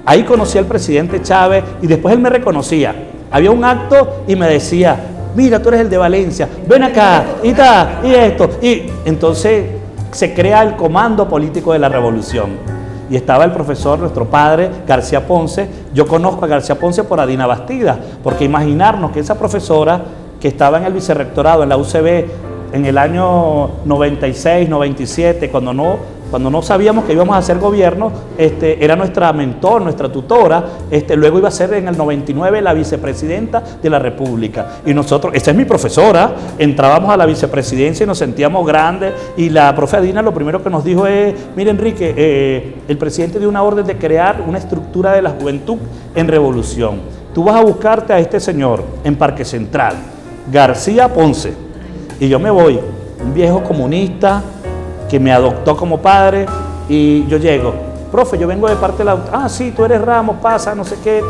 ahí conocí al presidente Chávez y después él me reconocía, había un acto y me decía, mira, tú eres el de Valencia, ven acá, y esto. Y entonces se crea el Comando Político de la Revolución. Y estaba el profesor, nuestro padre, García Ponce. Yo conozco a García Ponce por Adina Bastida, porque imaginarnos que esa profesora que estaba en el vicerrectorado en la UCB en el año 96, 97, cuando no sabíamos que íbamos a hacer gobierno, era nuestra mentor, nuestra tutora, luego iba a ser en el 99 la vicepresidenta de la República. Y nosotros, esa es mi profesora, entrábamos a la vicepresidencia y nos sentíamos grandes, y la profe Adina lo primero que nos dijo es, mire Enrique, el presidente dio una orden de crear una estructura de la juventud en revolución. Tú vas a buscarte a este señor en Parque Central, García Ponce, y yo me voy, un viejo comunista, que me adoptó como padre, y yo llego, profe, yo vengo de parte de la... sí, tú eres Ramos, pasa, no sé qué,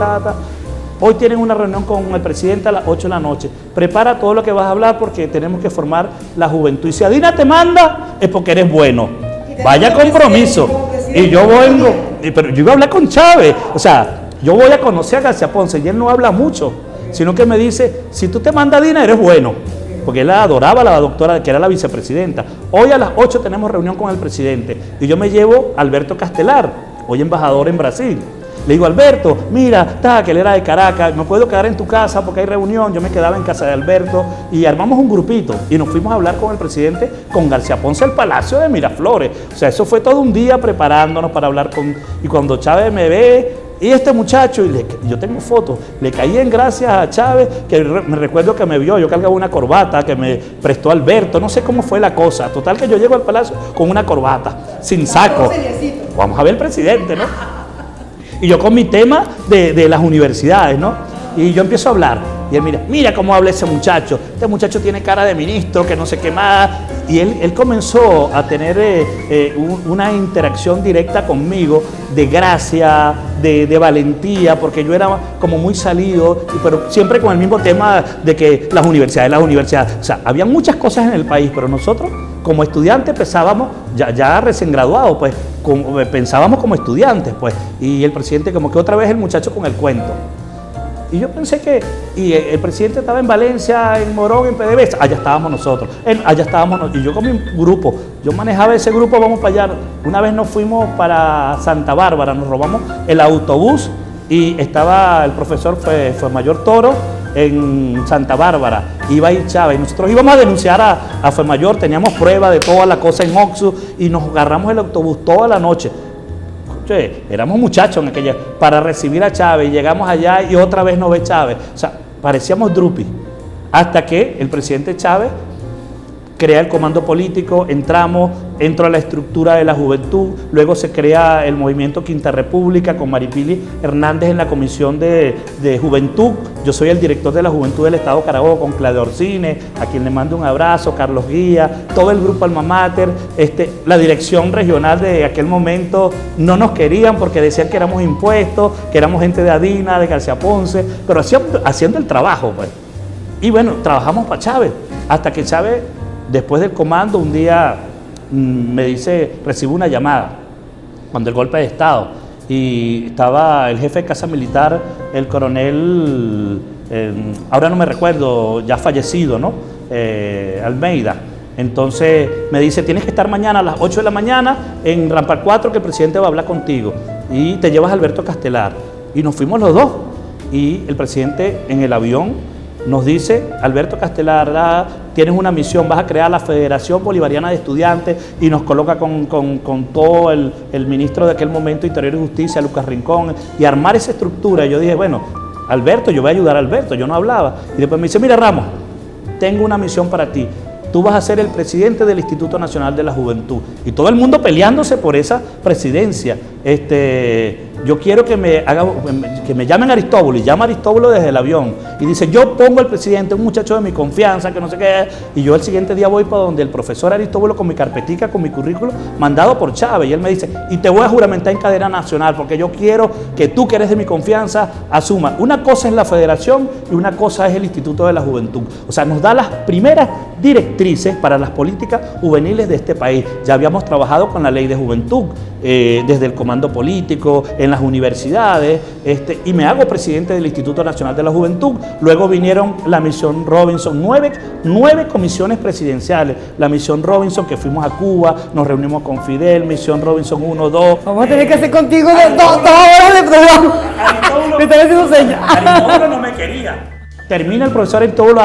Hoy tienen una reunión con el presidente a las 8 de la noche. Prepara todo lo que vas a hablar porque tenemos que formar la juventud. Y si Adina te manda, es porque eres bueno. Vaya compromiso. Y yo vengo, pero yo iba a hablar con Chávez. O sea, yo voy a conocer a García Ponce y él no habla mucho, sino que me dice, si tú te mandas Adina, eres bueno. Porque él la adoraba a la doctora, que era la vicepresidenta. Hoy a las 8 tenemos reunión con el presidente. Y yo me llevo a Alberto Castelar, hoy embajador en Brasil. Le digo, Alberto, mira, que él era de Caracas, no puedo quedar en tu casa porque hay reunión. Yo me quedaba en casa de Alberto y armamos un grupito y nos fuimos a hablar con el presidente, con García Ponce, al Palacio de Miraflores. O sea, eso fue todo un día preparándonos para hablar con... Y cuando Chávez me ve, y este muchacho, yo tengo fotos, le caí en gracias a Chávez, que me recuerdo que me vio, yo cargaba una corbata que me prestó Alberto, no sé cómo fue la cosa. Total que yo llego al Palacio con una corbata, sin saco. Vamos a ver el presidente, ¿no? Y yo con mi tema de las universidades, ¿no? Y yo empiezo a hablar. Y él mira cómo habla ese muchacho. Este muchacho tiene cara de ministro, que no sé qué más. Y él comenzó a tener una interacción directa conmigo de gracia, de valentía, porque yo era como muy salido, pero siempre con el mismo tema de que las universidades. O sea, había muchas cosas en el país, pero nosotros como estudiantes pensábamos, ya recién graduados, pues, pensábamos como estudiantes, pues. Y el presidente como que otra vez el muchacho con el cuento. Y yo pensé que, el presidente estaba en Valencia, en Morón, en PDVSA, allá estábamos nosotros, y yo con mi grupo, yo manejaba ese grupo, vamos para allá. Una vez nos fuimos para Santa Bárbara, nos robamos el autobús y estaba el profesor fue Mayor Toro en Santa Bárbara, iba a ir Chávez, y nosotros íbamos a denunciar a FEMAYOR, teníamos prueba de toda la cosa en Oxxo, y nos agarramos el autobús toda la noche. Éramos muchachos en aquella, para recibir a Chávez, y llegamos allá y otra vez nos ve Chávez. O sea, parecíamos drupi, hasta que el presidente Chávez crea el comando político, entro a la estructura de la juventud, luego se crea el movimiento Quinta República con Maripili Hernández en la comisión de juventud. Yo soy el director de la juventud del Estado Carabobo con Claudio Orcine, a quien le mando un abrazo, Carlos Guía, todo el grupo Alma Mater, la dirección regional de aquel momento no nos querían porque decían que éramos impuestos, que éramos gente de Adina, de García Ponce, pero haciendo el trabajo, pues. Y bueno, trabajamos para Chávez, hasta que Chávez, después del comando, un día me dice, recibo una llamada, cuando el golpe de Estado, y estaba el jefe de Casa Militar, el coronel, ahora no me recuerdo, ya fallecido, ¿no? Almeida. Entonces me dice, tienes que estar mañana a las 8 de la mañana en Rampal 4, que el presidente va a hablar contigo, y te llevas a Alberto Castelar. Y nos fuimos los dos, y el presidente en el avión nos dice, Alberto Castelar, tienes una misión, vas a crear la Federación Bolivariana de Estudiantes, y nos coloca con todo el ministro de aquel momento, Interior y Justicia, Lucas Rincón, y armar esa estructura. Y yo dije, bueno, Alberto, yo voy a ayudar a Alberto, yo no hablaba. Y después me dice, mira Ramos, tengo una misión para ti. Tú vas a ser el presidente del Instituto Nacional de la Juventud. Y todo el mundo peleándose por esa presidencia. Yo quiero que me llamen Aristóbulo, y llama a Aristóbulo desde el avión. Y dice, yo pongo al presidente, un muchacho de mi confianza, que no sé qué. Y yo el siguiente día voy para donde el profesor Aristóbulo con mi carpetica, con mi currículo, mandado por Chávez. Y él me dice, y te voy a juramentar en cadena nacional, porque yo quiero que tú, que eres de mi confianza, asumas. Una cosa es la federación y una cosa es el Instituto de la Juventud. O sea, nos da las primeras directrices para las políticas juveniles de este país. Ya habíamos trabajado con la ley de juventud, desde el comando político, en las universidades, y me hago presidente del Instituto Nacional de la Juventud. Luego vinieron la misión Robinson, nueve comisiones presidenciales. La misión Robinson, que fuimos a Cuba, nos reunimos con Fidel, misión Robinson 1, 2. Vamos a tener que hacer contigo 2 horas de programa. Me está haciendo señas. Aristóbulo no me quería. Termina el profesor Aristóbulo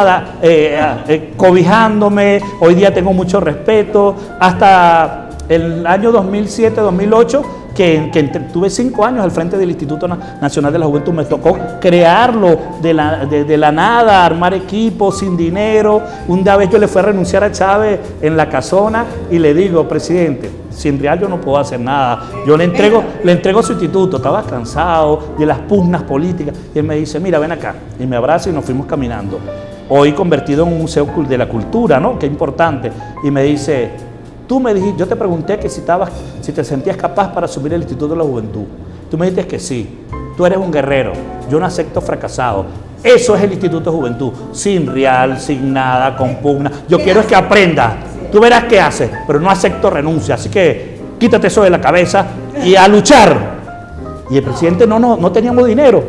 cobijándome, hoy día tengo mucho respeto, hasta el año 2007-2008, que tuve 5 años al frente del Instituto Nacional de la Juventud, me tocó crearlo de la nada, armar equipos sin dinero. Una vez yo le fui a renunciar a Chávez en la casona y le digo, presidente, sin real yo no puedo hacer nada, yo le entrego su instituto. Estaba cansado de las pugnas políticas, y él me dice, mira, ven acá, y me abraza y nos fuimos caminando, hoy convertido en un museo de la cultura, ¿no? Qué importante. Y me dice, tú me dijiste, yo te pregunté que si te sentías capaz para asumir el Instituto de la Juventud, tú me dijiste que sí, tú eres un guerrero, yo no acepto fracasado. Eso es el Instituto de Juventud, sin real, sin nada, con pugna. Yo quiero es que aprenda. Tú verás qué haces, pero no acepto renuncia. Así que quítate eso de la cabeza y a luchar. Y el presidente no teníamos dinero.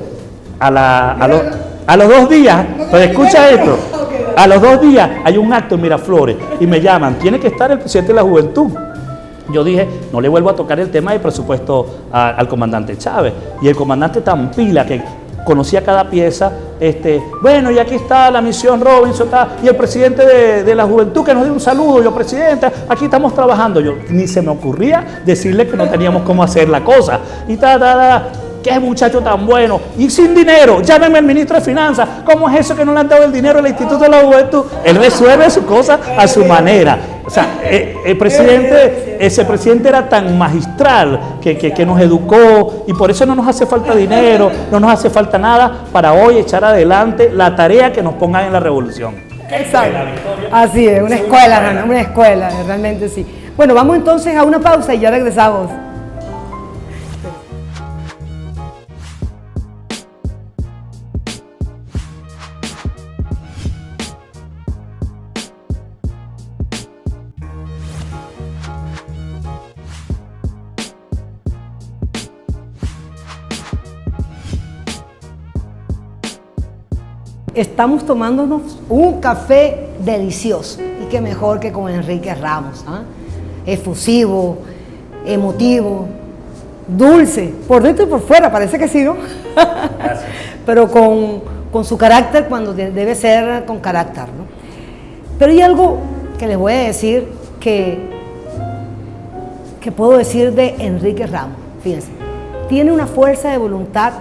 A los 2 días, pues escucha esto, a los 2 días hay un acto en Miraflores y me llaman, tiene que estar el presidente de la Juventud. Yo dije, no le vuelvo a tocar el tema de presupuesto al comandante Chávez. Y el comandante tan pila que conocía cada pieza, bueno, y aquí está la misión Robinson, y el presidente de la Juventud que nos dio un saludo. Yo, presidente, aquí estamos trabajando. Yo ni se me ocurría decirle que no teníamos cómo hacer la cosa. Y qué muchacho tan bueno, y sin dinero, llámeme al ministro de Finanzas, ¿cómo es eso que no le han dado el dinero al Instituto de la Juventud? Él resuelve su cosa a su manera. O sea, ese presidente era tan magistral que nos educó, y por eso no nos hace falta dinero, no nos hace falta nada para hoy echar adelante la tarea que nos pongan en la revolución. Exacto. Así es, una escuela, realmente sí. Bueno, vamos entonces a una pausa y ya regresamos. Estamos tomándonos un café delicioso, y qué mejor que con Enrique Ramos, ¿eh? Efusivo, emotivo, dulce, por dentro y por fuera, parece que sí, ¿no? Gracias. Pero con con su carácter cuando debe ser con carácter, ¿no? Pero hay algo que les voy a decir que puedo decir de Enrique Ramos. Fíjense, tiene una fuerza de voluntad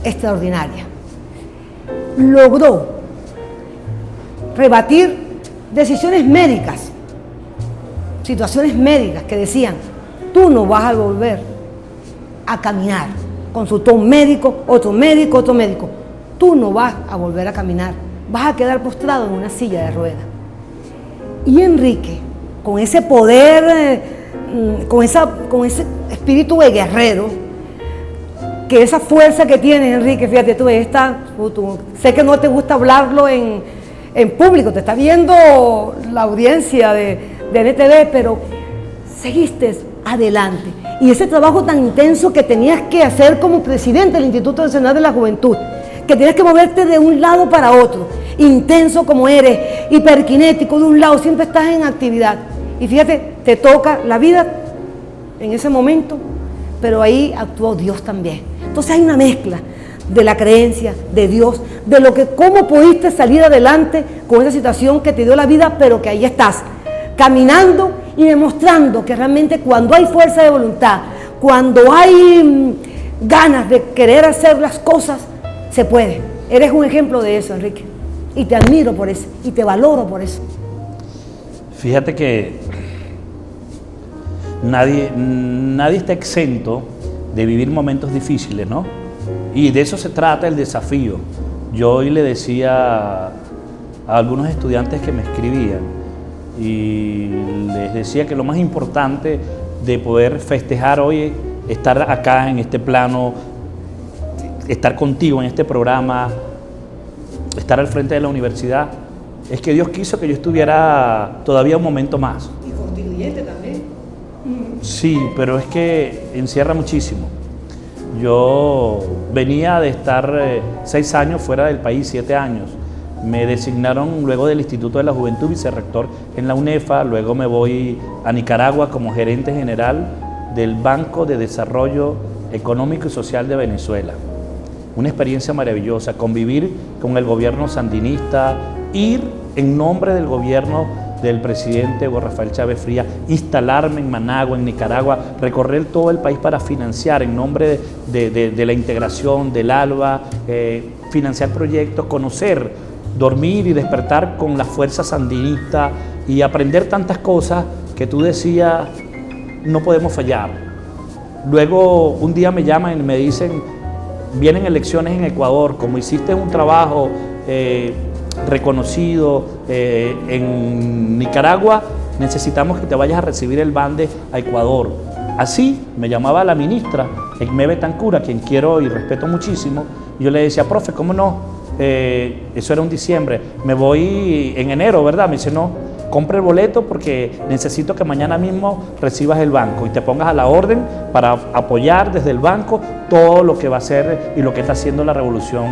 extraordinaria. Logró rebatir decisiones médicas, situaciones médicas que decían: tú no vas a volver a caminar. Consultó un médico, otro médico, otro médico. Tú no vas a volver a caminar, vas a quedar postrado en una silla de ruedas. Y Enrique, con ese poder, con ese espíritu de guerrero, que esa fuerza que tiene Enrique, fíjate tú, sé que no te gusta hablarlo en público, te está viendo la audiencia de NTV, pero seguiste adelante. Y ese trabajo tan intenso que tenías que hacer como presidente del Instituto Nacional de la Juventud, que tenías que moverte de un lado para otro, intenso como eres, hiperkinético de un lado, siempre estás en actividad. Y fíjate, te toca la vida en ese momento, pero ahí actuó Dios también. Entonces hay una mezcla de la creencia, de Dios, de cómo pudiste salir adelante con esa situación que te dio la vida, pero que ahí estás, caminando y demostrando que realmente cuando hay fuerza de voluntad, cuando hay ganas de querer hacer las cosas, se puede. Eres un ejemplo de eso, Enrique, y te admiro por eso, y te valoro por eso. Fíjate que nadie está exento de vivir momentos difíciles, ¿no? Y de eso se trata el desafío. Yo hoy le decía a algunos estudiantes que me escribían, y les decía que lo más importante de poder festejar hoy, estar acá en este plano, estar contigo en este programa, estar al frente de la universidad, es que Dios quiso que yo estuviera todavía un momento más. Y constituyente también. Sí, pero es que encierra muchísimo. Yo venía de estar 6 años fuera del país, 7 años. Me designaron luego del Instituto de la Juventud vicerrector en la UNEFA, luego me voy a Nicaragua como gerente general del Banco de Desarrollo Económico y Social de Venezuela. Una experiencia maravillosa, convivir con el gobierno sandinista, ir en nombre del gobierno del presidente Hugo Rafael Chávez Frías, instalarme en Managua, en Nicaragua, recorrer todo el país para financiar en nombre de la integración, del ALBA, financiar proyectos, conocer, dormir y despertar con la fuerza sandinista y aprender tantas cosas que tú decías, no podemos fallar. Luego un día me llaman y me dicen, vienen elecciones en Ecuador, como hiciste un trabajo reconocido en Nicaragua, necesitamos que te vayas a recibir el BANDE a Ecuador. Así me llamaba la ministra, Ekme Betancur, a quien quiero y respeto muchísimo, y yo le decía, profe, ¿cómo no? Eso era un diciembre, me voy en enero, ¿verdad? Me dice, no, compre el boleto porque necesito que mañana mismo recibas el banco y te pongas a la orden para apoyar desde el banco todo lo que va a hacer y lo que está haciendo la revolución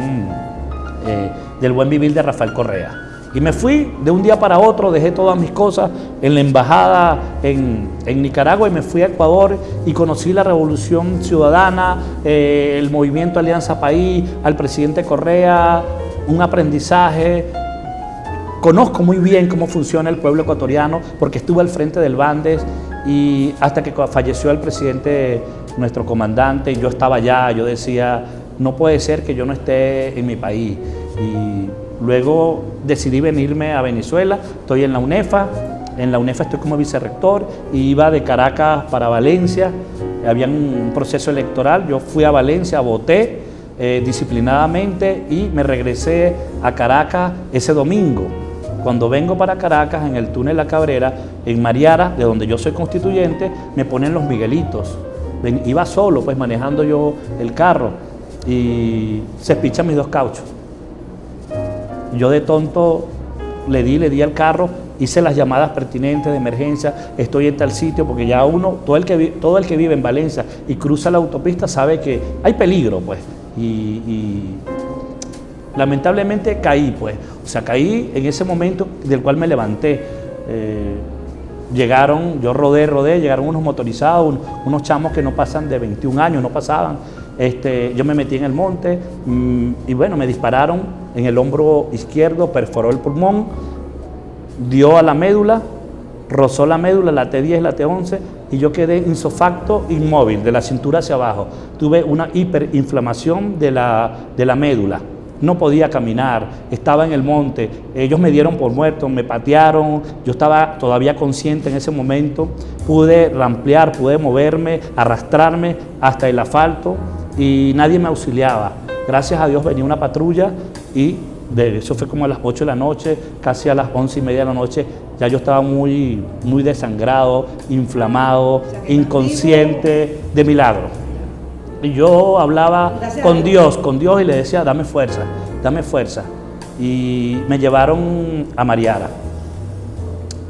del buen vivir de Rafael Correa. Y me fui de un día para otro, dejé todas mis cosas en la embajada en Nicaragua y me fui a Ecuador y conocí la Revolución Ciudadana, el movimiento Alianza País, al presidente Correa, un aprendizaje. Conozco muy bien cómo funciona el pueblo ecuatoriano porque estuve al frente del Bandes y hasta que falleció el presidente, nuestro comandante, yo estaba allá, yo decía, no puede ser que yo no esté en mi país. Y luego decidí venirme a Venezuela, estoy en la UNEFA estoy como vicerrector y iba de Caracas para Valencia, había un proceso electoral, yo fui a Valencia, voté disciplinadamente y me regresé a Caracas ese domingo. Cuando vengo para Caracas, en el túnel La Cabrera, en Mariara, de donde yo soy constituyente, me ponen los Miguelitos. Iba solo, pues manejando yo el carro y se pichan mis 2 cauchos. Yo de tonto le di al carro, hice las llamadas pertinentes de emergencia, estoy en tal sitio, porque ya todo el que vive en Valencia y cruza la autopista sabe que hay peligro, pues. Y lamentablemente caí, pues. O sea, caí en ese momento del cual me levanté. Llegaron, yo rodé, llegaron unos motorizados, unos chamos que no pasan de 21 años, no pasaban, Yo me metí en el monte y bueno, me dispararon en el hombro izquierdo, perforó el pulmón, dio a la médula, rozó la médula, la T10, la T11, y yo quedé insofacto, inmóvil, de la cintura hacia abajo. Tuve una hiperinflamación de la médula. No podía caminar, estaba en el monte, ellos me dieron por muerto, me patearon, yo estaba todavía consciente en ese momento, pude rampear, pude moverme, arrastrarme hasta el asfalto y nadie me auxiliaba. Gracias a Dios venía una patrulla y eso fue como a las 8 de la noche, casi a las 11:30 de la noche, ya yo estaba muy desangrado, inflamado, inconsciente, de milagro. Y yo hablaba con Dios y le decía, dame fuerza, dame fuerza. Y me llevaron a Mariara.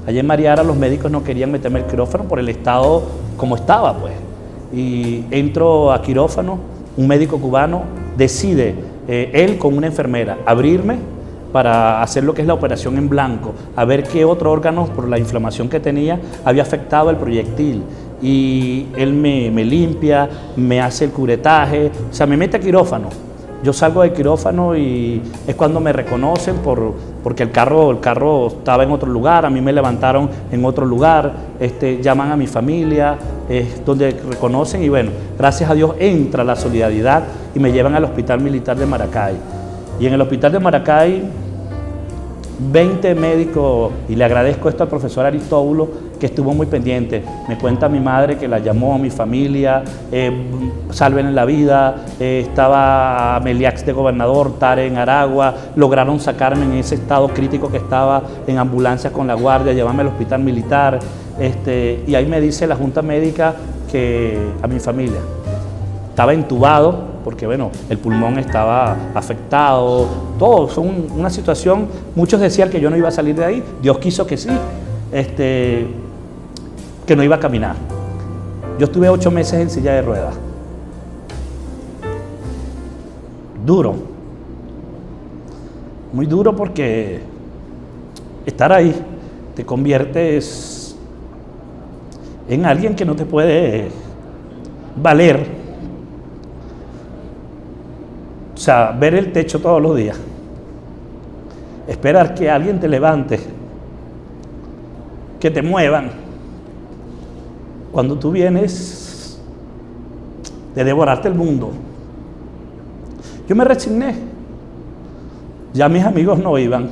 Allí en Mariara los médicos no querían meterme el quirófano por el estado como estaba, pues. Y entro a quirófano, un médico cubano decide, él con una enfermera, abrirme para hacer lo que es la operación en blanco, a ver qué otro órgano, por la inflamación que tenía, había afectado el proyectil. Y él me limpia, me hace el curetaje, o sea, me mete a quirófano. Yo salgo del quirófano y es cuando me reconocen porque el carro estaba en otro lugar, a mí me levantaron en otro lugar, llaman a mi familia, donde reconocen y bueno, gracias a Dios entra la solidaridad y me llevan al Hospital Militar de Maracay. Y en el Hospital de Maracay, 20 médicos, y le agradezco esto al profesor Aristóbulo, que estuvo muy pendiente. Me cuenta mi madre que la llamó, mi familia, salven la vida, estaba Meliax de gobernador, Tare en Aragua, lograron sacarme en ese estado crítico que estaba en ambulancia con la guardia, llevarme al hospital militar, y ahí me dice la junta médica que a mi familia estaba entubado, porque bueno, el pulmón estaba afectado, todo, fue una situación, muchos decían que yo no iba a salir de ahí, Dios quiso que sí, que no iba a caminar. Yo estuve 8 meses en silla de ruedas. Duro, muy duro porque estar ahí te conviertes en alguien que no te puede valer. O sea, ver el techo todos los días, esperar que alguien te levante, que te muevan, cuando tú vienes de devorarte el mundo. Yo me resigné, ya mis amigos no iban,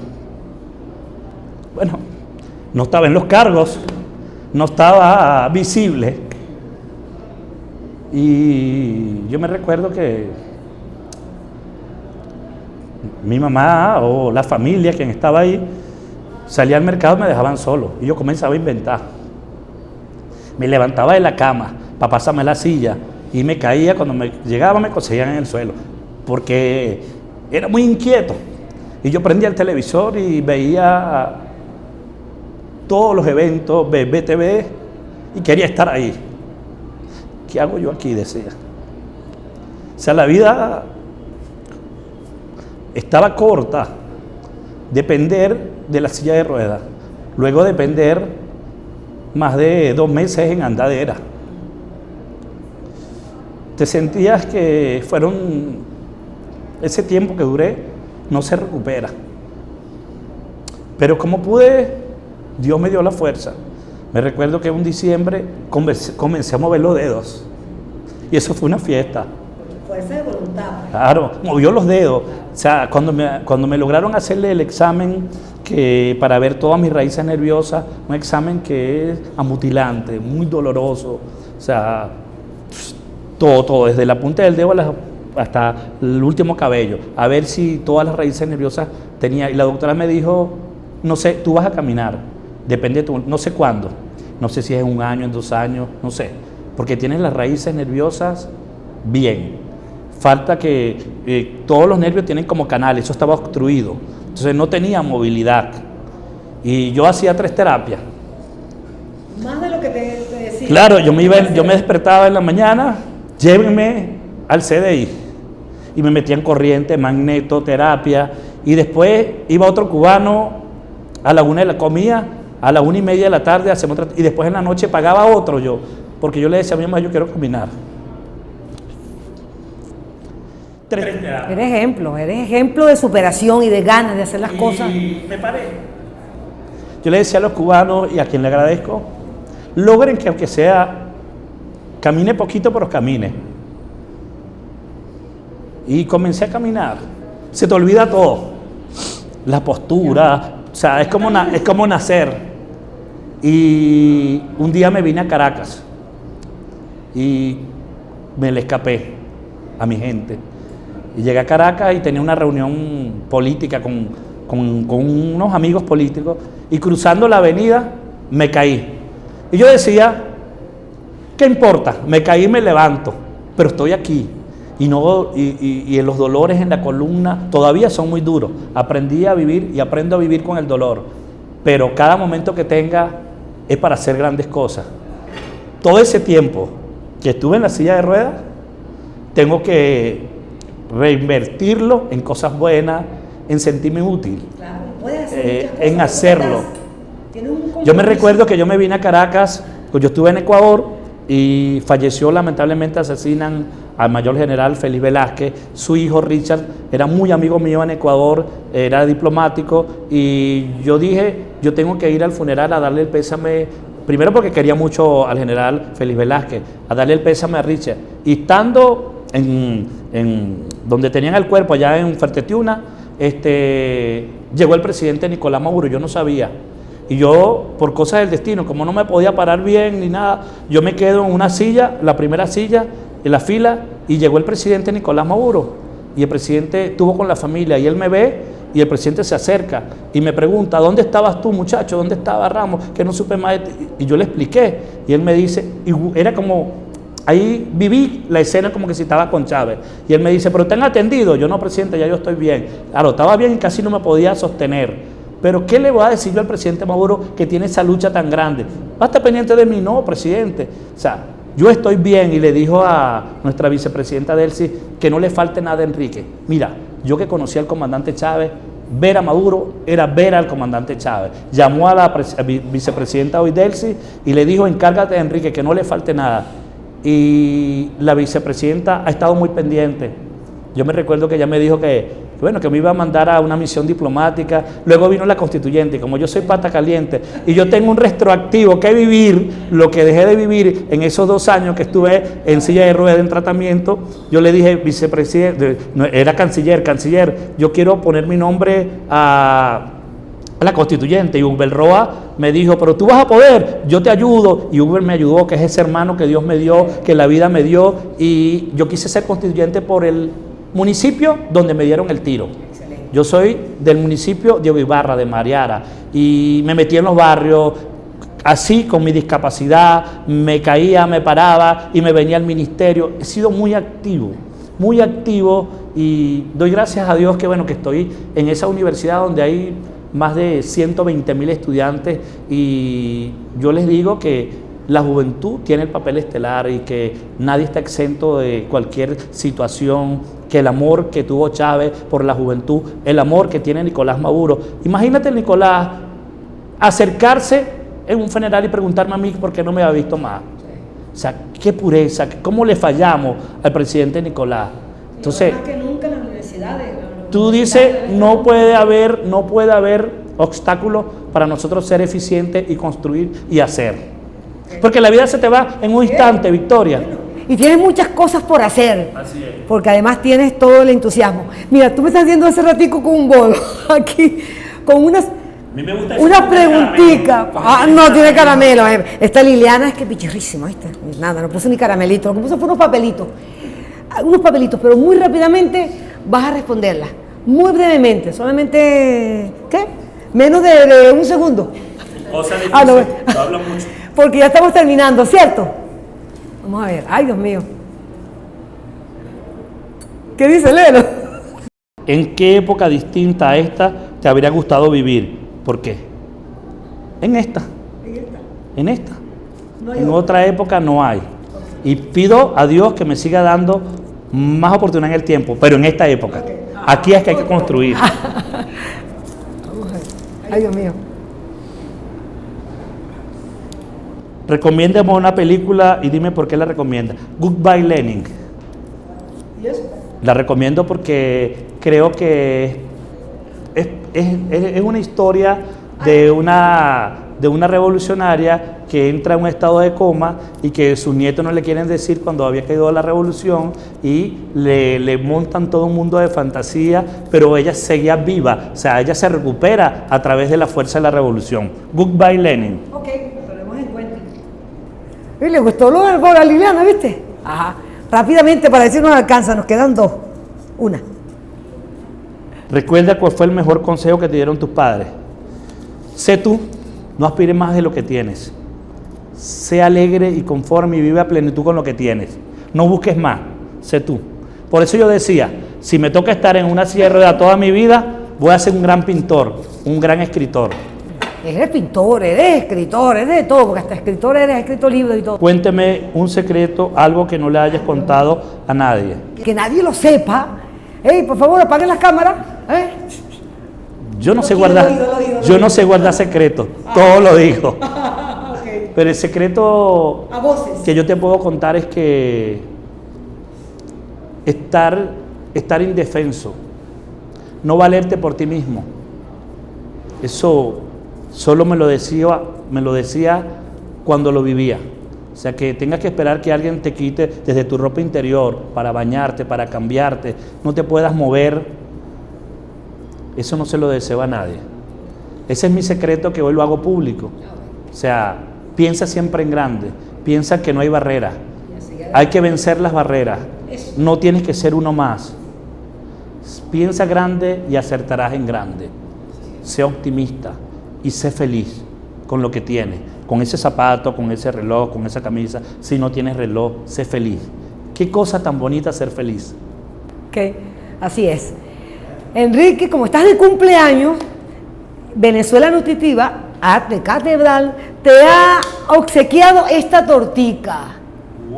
bueno, no estaba en los cargos, no estaba visible, y yo me recuerdo que mi mamá o la familia, quien estaba ahí, salía al mercado y me dejaban solo. Y yo comenzaba a inventar. Me levantaba de la cama para pasarme la silla y me caía. Cuando me llegaba me conseguían en el suelo. Porque era muy inquieto. Y yo prendía el televisor y veía todos los eventos, BTV, y quería estar ahí. ¿Qué hago yo aquí? Decía. O sea, la vida estaba corta, depender de la silla de ruedas, luego depender más de 2 meses en andadera. Te sentías que ese tiempo que duré no se recupera. Pero como pude, Dios me dio la fuerza. Me recuerdo que un diciembre comencé a mover los dedos y eso fue una fiesta. Fuerza de voluntad. Claro, movió los dedos. O sea, cuando me lograron hacerle el examen para ver todas mis raíces nerviosas, un examen que es amutilante, muy doloroso. O sea, todo, desde la punta del dedo hasta el último cabello, a ver si todas las raíces nerviosas tenía. Y la doctora me dijo, no sé, tú vas a caminar, depende de no sé cuándo, no sé si es en 1 año, en 2 años, no sé, porque tienes las raíces nerviosas bien. Falta que todos los nervios tienen como canales, eso estaba obstruido, entonces no tenía movilidad. Y yo hacía 3 terapias. Más de lo que te decía. Claro, yo me despertaba en la mañana, llévenme al CDI. Y me metían corriente, magnetoterapia. Y después iba otro cubano a la 1 de la comida, a la 1:30 de la tarde, hacemos otra, y después en la noche pagaba otro yo, porque yo le decía a mi mamá, yo quiero caminar. Eres ejemplo de superación y de ganas de hacer las cosas. Y me paré. Yo le decía a los cubanos, y a quien le agradezco, logren que aunque sea, camine poquito, pero camine. Y comencé a caminar. Se te olvida todo. La postura, o sea, es como nacer. Y un día me vine a Caracas y me le escapé a mi gente. Y llegué a Caracas y tenía una reunión política con unos amigos políticos, y cruzando la avenida me caí. Y yo decía, ¿qué importa? Me caí y me levanto, pero estoy aquí. Y los dolores en la columna todavía son muy duros. Aprendí a vivir y aprendo a vivir con el dolor, pero cada momento que tenga es para hacer grandes cosas. Todo ese tiempo que estuve en la silla de ruedas, tengo que reinvertirlo en cosas buenas, en sentirme útil, Claro, puedes hacer en hacerlo. Tienes un compromiso. Yo me recuerdo que yo me vine a Caracas, pues yo estuve en Ecuador y falleció, lamentablemente asesinan al mayor general Félix Velázquez. Su hijo Richard era muy amigo mío en Ecuador, era diplomático, y yo dije, yo tengo que ir al funeral a darle el pésame, primero porque quería mucho al general Félix Velázquez, a darle el pésame a Richard. Y estando en donde tenían el cuerpo, allá en Fertetiuna, llegó el presidente Nicolás Maduro. Yo no sabía, y yo, por cosas del destino, como no me podía parar bien ni nada, yo me quedo en una silla, la primera silla en la fila, y llegó el presidente Nicolás Maduro, y el presidente estuvo con la familia, y él me ve, y el presidente se acerca y me pregunta, ¿dónde estabas tú, muchacho? ¿Dónde estaba Ramos? Que no supe más de ti. Y yo le expliqué, y él me dice, y era como, ahí viví la escena como que si estaba con Chávez, y él me dice, pero ¿te han atendido? Yo, no, presidente, ya yo estoy bien. Claro, estaba bien y casi no me podía sostener. Pero ¿qué le voy a decir yo al presidente Maduro que tiene esa lucha tan grande? ¿Va a estar pendiente de mí? No, presidente. O sea, yo estoy bien. Y le dijo a nuestra vicepresidenta Delcy que no le falte nada a Enrique. Mira, yo que conocí al comandante Chávez, ver a Maduro era ver al comandante Chávez. Llamó a la vicepresidenta hoy Delcy y le dijo, encárgate de Enrique, que no le falte nada. Y la vicepresidenta ha estado muy pendiente. Yo me recuerdo que ella me dijo que me iba a mandar a una misión diplomática. Luego vino la constituyente, y como yo soy pata caliente y yo tengo un retroactivo que vivir, lo que dejé de vivir en esos 2 años que estuve en silla de ruedas en tratamiento, yo le dije, vicepresidente, no, era canciller, yo quiero poner mi nombre a la constituyente. Y Huber Roa me dijo, pero tú vas a poder, yo te ayudo. Y Huber me ayudó, que es ese hermano que Dios me dio, que la vida me dio, y yo quise ser constituyente por el municipio donde me dieron el tiro. Excelente. Yo soy del municipio de Ibarra, de Mariara, y me metí en los barrios, así con mi discapacidad, me caía, me paraba y me venía al ministerio. He sido muy activo, y doy gracias a Dios que estoy en esa universidad donde hay más de 120.000 estudiantes, y yo les digo que la juventud tiene el papel estelar y que nadie está exento de cualquier situación, que el amor que tuvo Chávez por la juventud, el amor que tiene Nicolás Maduro. Imagínate Nicolás acercarse en un funeral y preguntarme a mí por qué no me había visto más. O sea, qué pureza, cómo le fallamos al presidente Nicolás. Entonces, más que nunca en las universidades. Tú dices, no puede haber obstáculos para nosotros ser eficientes y construir y hacer. Porque la vida se te va en un instante, Victoria. Y tienes muchas cosas por hacer. Así es. Porque además tienes todo el entusiasmo. Mira, tú me estás viendo hace ratico con un bolo aquí, con unas preguntitas. No tiene caramelo. Esta Liliana es que pichirrísima, ¿viste? Nada, no puso ni caramelito, lo que puso fue unos papelitos. Pero muy rápidamente vas a responderlas. Muy brevemente, solamente, ¿qué? Menos de un segundo. Cosa difícil, no hablo mucho. Porque ya estamos terminando, ¿cierto? Vamos a ver, ay Dios mío. ¿Qué dice Lelo? ¿En qué época distinta a esta te habría gustado vivir? ¿Por qué? En esta. En esta. En otra época no hay. Y pido a Dios que me siga dando más oportunidad en el tiempo, pero en esta época. Aquí es que hay que construir. Vamos a ver. Ay Dios mío. Recomiéndame una película y dime por qué la recomienda. Goodbye Lenin. ¿Y eso? La recomiendo porque creo que es una historia de una revolucionaria que entra en un estado de coma y que sus nietos no le quieren decir cuando había caído la revolución y le montan todo un mundo de fantasía, pero ella seguía viva, o sea, ella se recupera a través de la fuerza de la revolución. Goodbye, Lenin. Ok, lo tenemos en cuenta. Y le gustó lo del gol a Liliana, ¿viste? Ajá. Rápidamente, para decir no alcanza, nos quedan dos. Una. Recuerda cuál fue el mejor consejo que te dieron tus padres. Sé tú, no aspires más de lo que tienes. Sé alegre y conforme y vive a plenitud con lo que tienes. No busques más, sé tú. Por eso yo decía, si me toca estar en una silla de ruedas toda mi vida, voy a ser un gran pintor, un gran escritor. Eres pintor, eres escritor, eres de todo, porque hasta escritor eres, has escrito libros y todo. Cuénteme un secreto, algo que no le hayas contado a nadie. Que nadie lo sepa. Ey, por favor, apaguen las cámaras. Yo no sé guardar secretos, todo lo digo. Pero el secreto A voces. que yo te puedo contar es que estar indefenso, no valerte por ti mismo. Eso solo me lo decía cuando lo vivía. O sea, que tengas que esperar que alguien te quite desde tu ropa interior para bañarte, para cambiarte, no te puedas mover. Eso no se lo deseo a nadie. Ese es mi secreto que hoy lo hago público. O sea, piensa siempre en grande, piensa que no hay barrera. Hay que vencer las barreras. No tienes que ser uno más. Piensa grande y acertarás en grande. Sé optimista y sé feliz con lo que tienes, con ese zapato, con ese reloj, con esa camisa. Si no tienes reloj, sé feliz. Qué cosa tan bonita ser feliz. Ok, así es. Enrique, como estás de cumpleaños, Venezuela Nutritiva, Arte Catedral, te ha obsequiado esta tortica.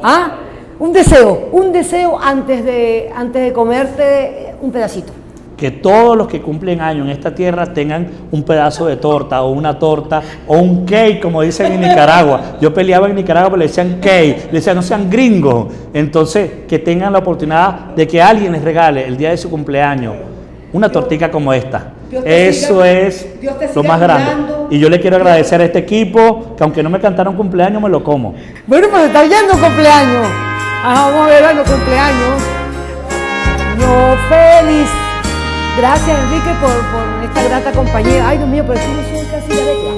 ¿Ah? Un deseo antes de comerte un pedacito. Que todos los que cumplen años en esta tierra tengan un pedazo de torta o una torta o un cake, como dicen en Nicaragua. Yo peleaba en Nicaragua, pero le decían cake, le decían no sean gringos. Entonces, que tengan la oportunidad de que alguien les regale el día de su cumpleaños una tortica como esta. Eso es lo más grande. Y yo le quiero agradecer a este equipo, que aunque no me cantaron cumpleaños, me lo como. Bueno, pues está yendo cumpleaños. Ajá, vamos a ver los cumpleaños. No, feliz. Gracias, Enrique, por esta grata compañía. Ay, Dios mío, pero eso no son casi de recla.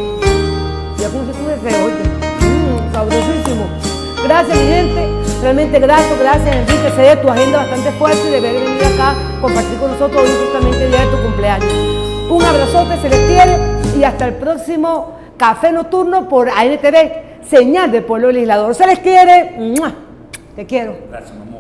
Ya como se sube feo, oye. Sabrosísimo. Gracias, mi gente. Realmente grato. Gracias, Enrique. Sé de tu agenda bastante fuerte y de haber venido acá a compartir con nosotros hoy justamente el día de tu cumpleaños. Un abrazote, se les quiere y hasta el próximo Café Nocturno por ANTV, señal del pueblo legislador. Se les quiere. ¡Mua! Te quiero. Gracias, mamá.